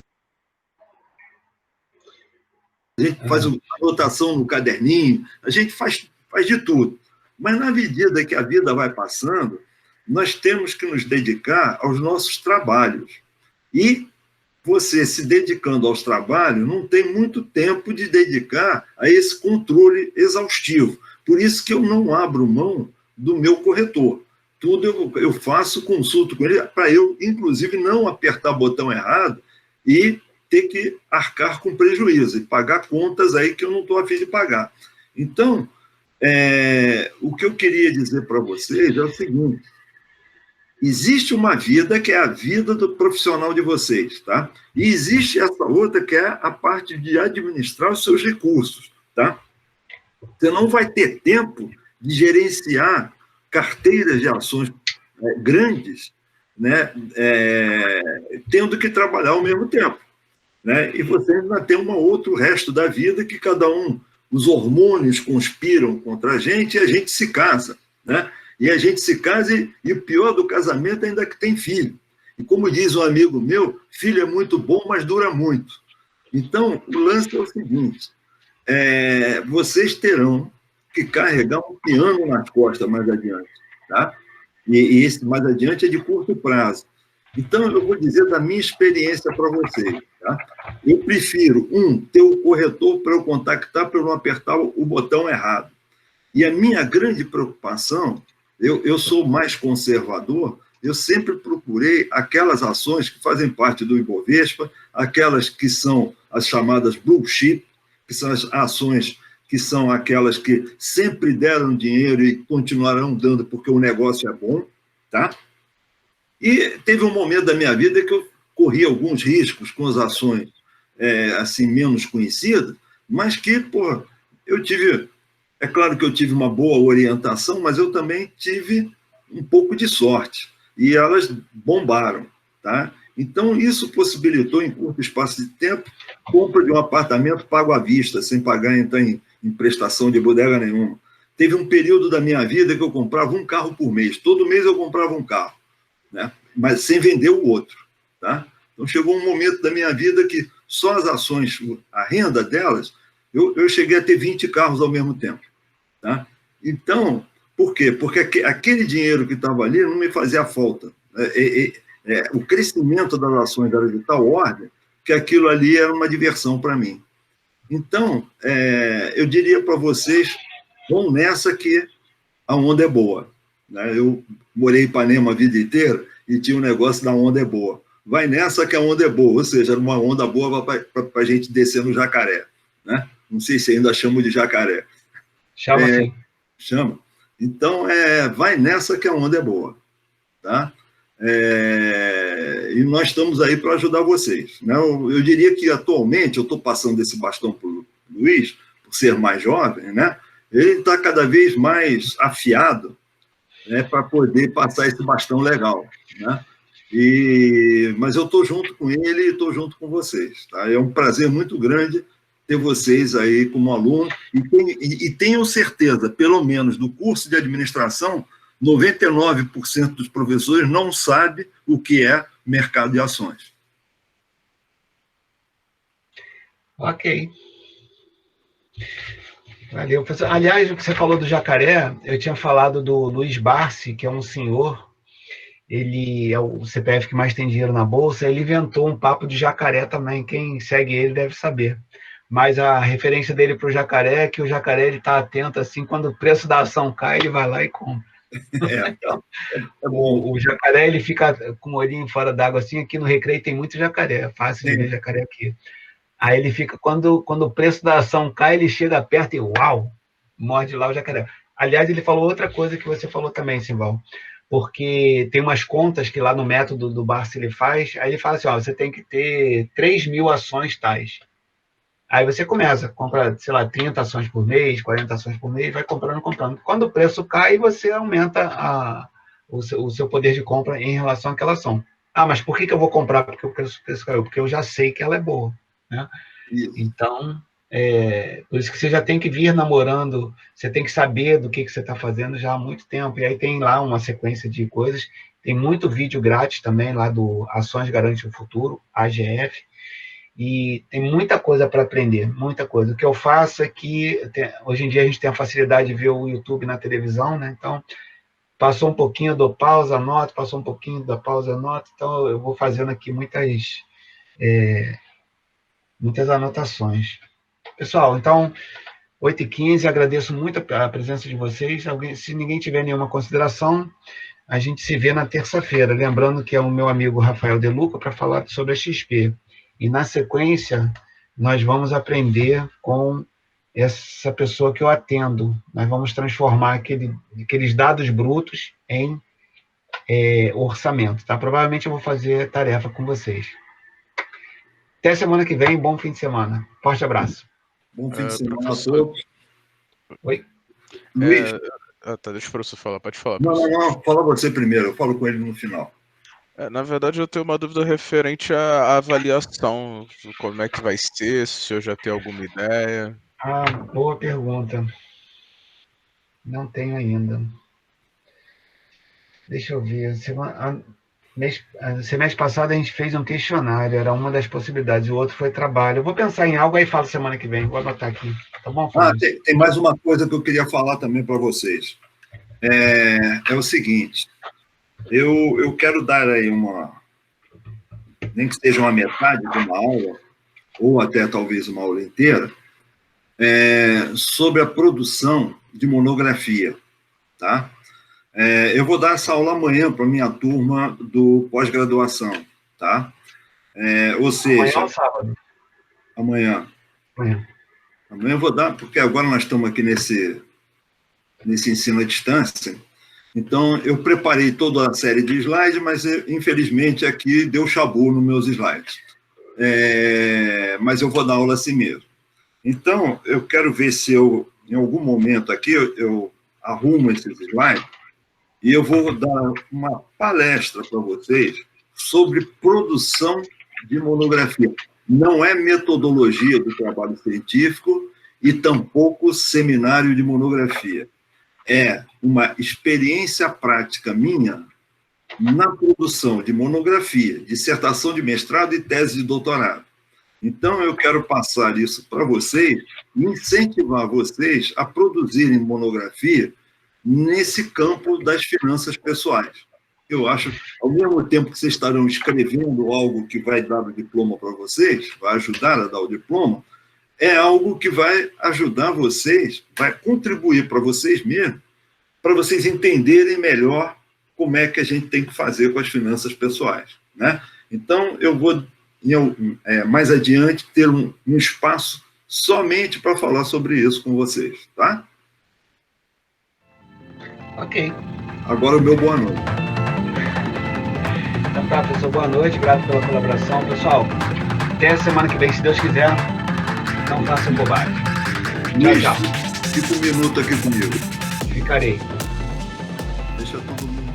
a gente faz anotação no caderninho, a gente faz de tudo. Mas, na medida que a vida vai passando, nós temos que nos dedicar aos nossos trabalhos. E você, se dedicando aos trabalhos, não tem muito tempo de dedicar a esse controle exaustivo. Por isso que eu não abro mão do meu corretor. Tudo eu faço, consulto com ele, para eu, inclusive, não apertar o botão errado e ter que arcar com prejuízo e pagar contas aí que eu não estou a fim de pagar. Então, o que eu queria dizer para vocês é o seguinte: existe uma vida que é a vida do profissional de vocês, tá? E existe essa outra que é a parte de administrar os seus recursos, tá? Você não vai ter tempo de gerenciar carteiras de ações grandes, né? Tendo que trabalhar ao mesmo tempo, né? E você ainda tem um outro resto da vida que cada um, os hormônios conspiram contra a gente e a gente se casa, né? E a gente se casa e o pior do casamento ainda é que tem filho. E como diz um amigo meu, filho é muito bom, mas dura muito. Então, o lance é o seguinte: vocês terão que carregar um piano nas costas mais adiante, tá? E esse mais adiante é de curto prazo. Então, eu vou dizer da minha experiência para vocês, tá? Eu prefiro, ter o corretor para eu contactar, para eu não apertar o botão errado. E a minha grande preocupação, eu sou mais conservador, eu sempre procurei aquelas ações que fazem parte do Ibovespa, aquelas que são as chamadas blue chip, que são as ações que são aquelas que sempre deram dinheiro e continuarão dando porque o negócio é bom, tá? E teve um momento da minha vida que eu corri alguns riscos com as ações assim, menos conhecidas, mas que, eu tive... É claro que eu tive uma boa orientação, mas eu também tive um pouco de sorte. E elas bombaram, tá? Então, isso possibilitou, em curto espaço de tempo, compra de um apartamento pago à vista, sem pagar então, em prestação de bodega nenhuma. Teve um período da minha vida que eu comprava um carro por mês. Todo mês eu comprava um carro, né? Mas sem vender o outro, tá? Então, chegou um momento da minha vida que só as ações, a renda delas, eu cheguei a ter 20 carros ao mesmo tempo, tá? Então, por quê? Porque aquele dinheiro que estava ali não me fazia falta. O crescimento das ações era de tal ordem que aquilo ali era uma diversão para mim. Então, eu diria para vocês, vão nessa que a onda é boa, né? Eu morei em Ipanema a vida inteira e tinha um negócio da onda é boa. Vai nessa que a onda é boa, ou seja, era uma onda boa para a gente descer no Jacaré, né? Não sei se ainda chamo de Jacaré. Chama assim. Chama. Então, vai nessa que a onda é boa, tá? E nós estamos aí para ajudar vocês, né? Eu diria que, atualmente, eu estou passando esse bastão para o Luiz, por ser mais jovem, né? Ele está cada vez mais afiado, né, para poder passar esse bastão legal, né? Mas eu estou junto com ele e estou junto com vocês, tá? É um prazer muito grande ter vocês aí como aluno, e tenham certeza, pelo menos do curso de administração, 99% dos professores não sabe o que é mercado de ações. Ok. Valeu, professor. Aliás, o que você falou do Jacaré, eu tinha falado do Luiz Barsi, que é um senhor, ele é o CPF que mais tem dinheiro na Bolsa, ele inventou um papo de jacaré também, quem segue ele deve saber. Mas a referência dele para o jacaré é que o jacaré está atento, assim, quando o preço da ação cai, ele vai lá e compra. Então, o jacaré, ele fica com o olhinho fora d'água, assim, aqui no Recreio tem muito jacaré, é fácil de ver jacaré aqui. Aí ele fica, quando o preço da ação cai, ele chega perto e uau, morde lá o jacaré. Aliás, ele falou outra coisa que você falou também, Simval, porque tem umas contas que lá no método do Barsi ele faz, aí ele fala assim, você tem que ter 3.000 ações tais. Aí você começa, compra, sei lá, 30 ações por mês, 40 ações por mês, vai comprando. Quando o preço cai, você aumenta o seu poder de compra em relação àquela ação. Ah, mas por que eu vou comprar porque o preço caiu? Porque eu já sei que ela é boa, né? Então, por isso que você já tem que vir namorando, você tem que saber do que você está fazendo já há muito tempo. E aí tem lá uma sequência de coisas. Tem muito vídeo grátis também lá do Ações Garante o Futuro, AGF. E tem muita coisa para aprender, muita coisa. O que eu faço é que, hoje em dia, a gente tem a facilidade de ver o YouTube na televisão, né? Então, passou um pouquinho, dou pausa, anoto, passou um pouquinho, dou pausa, anoto. Então, eu vou fazendo aqui muitas anotações. Pessoal, então, 8h15, agradeço muito a presença de vocês. Se ninguém tiver nenhuma consideração, a gente se vê na terça-feira. Lembrando que é o meu amigo Rafael De Luca para falar sobre a XP. E, na sequência, nós vamos aprender com essa pessoa que eu atendo. Nós vamos transformar aqueles dados brutos em orçamento. Tá? Provavelmente eu vou fazer tarefa com vocês. Até semana que vem. Bom fim de semana. Forte abraço. Bom fim de semana a todos. Oi? Luiz? Tá, deixa o professor falar. Pode falar. Não. Fala você primeiro. Eu falo com ele no final. Na verdade, eu tenho uma dúvida referente à avaliação. Como é que vai ser? Se eu já tenho alguma ideia. Boa pergunta. Não tenho ainda. Deixa eu ver. Semestre passado a gente fez um questionário, era uma das possibilidades. O outro foi trabalho. Eu vou pensar em algo aí e falo semana que vem. Vou anotar aqui. Tá bom? Tem mais uma coisa que eu queria falar também para vocês. É o seguinte. Eu quero dar aí nem que seja uma metade de uma aula, ou até talvez uma aula inteira, sobre a produção de monografia, tá? Eu vou dar essa aula amanhã para a minha turma do pós-graduação, tá? Ou seja... Amanhã ou sábado? Amanhã. Amanhã eu vou dar, porque agora nós estamos aqui nesse ensino à distância. Então, eu preparei toda a série de slides, mas, infelizmente, aqui deu chabu nos meus slides. Mas eu vou dar aula assim mesmo. Então, eu quero ver se em algum momento aqui, eu arrumo esses slides e eu vou dar uma palestra para vocês sobre produção de monografia. Não é metodologia do trabalho científico e tampouco seminário de monografia. É uma experiência prática minha na produção de monografia, dissertação de mestrado e tese de doutorado. Então, eu quero passar isso para vocês e incentivar vocês a produzirem monografia nesse campo das finanças pessoais. Eu acho, ao mesmo tempo que vocês estarão escrevendo algo que vai dar o diploma para vocês, vai ajudar a dar o diploma, é algo que vai ajudar vocês, vai contribuir para vocês mesmos, para vocês entenderem melhor como é que a gente tem que fazer com as finanças pessoais, né? Então, eu vou, mais adiante, ter um espaço somente para falar sobre isso com vocês, tá? Ok. Agora o meu boa noite. Então tá, pessoal, boa noite, obrigado pela colaboração. Pessoal, até a semana que vem, se Deus quiser, não façam bobagem. Luiz, Tchau. fica um minuto aqui comigo. Ficarei. Deixa todo mundo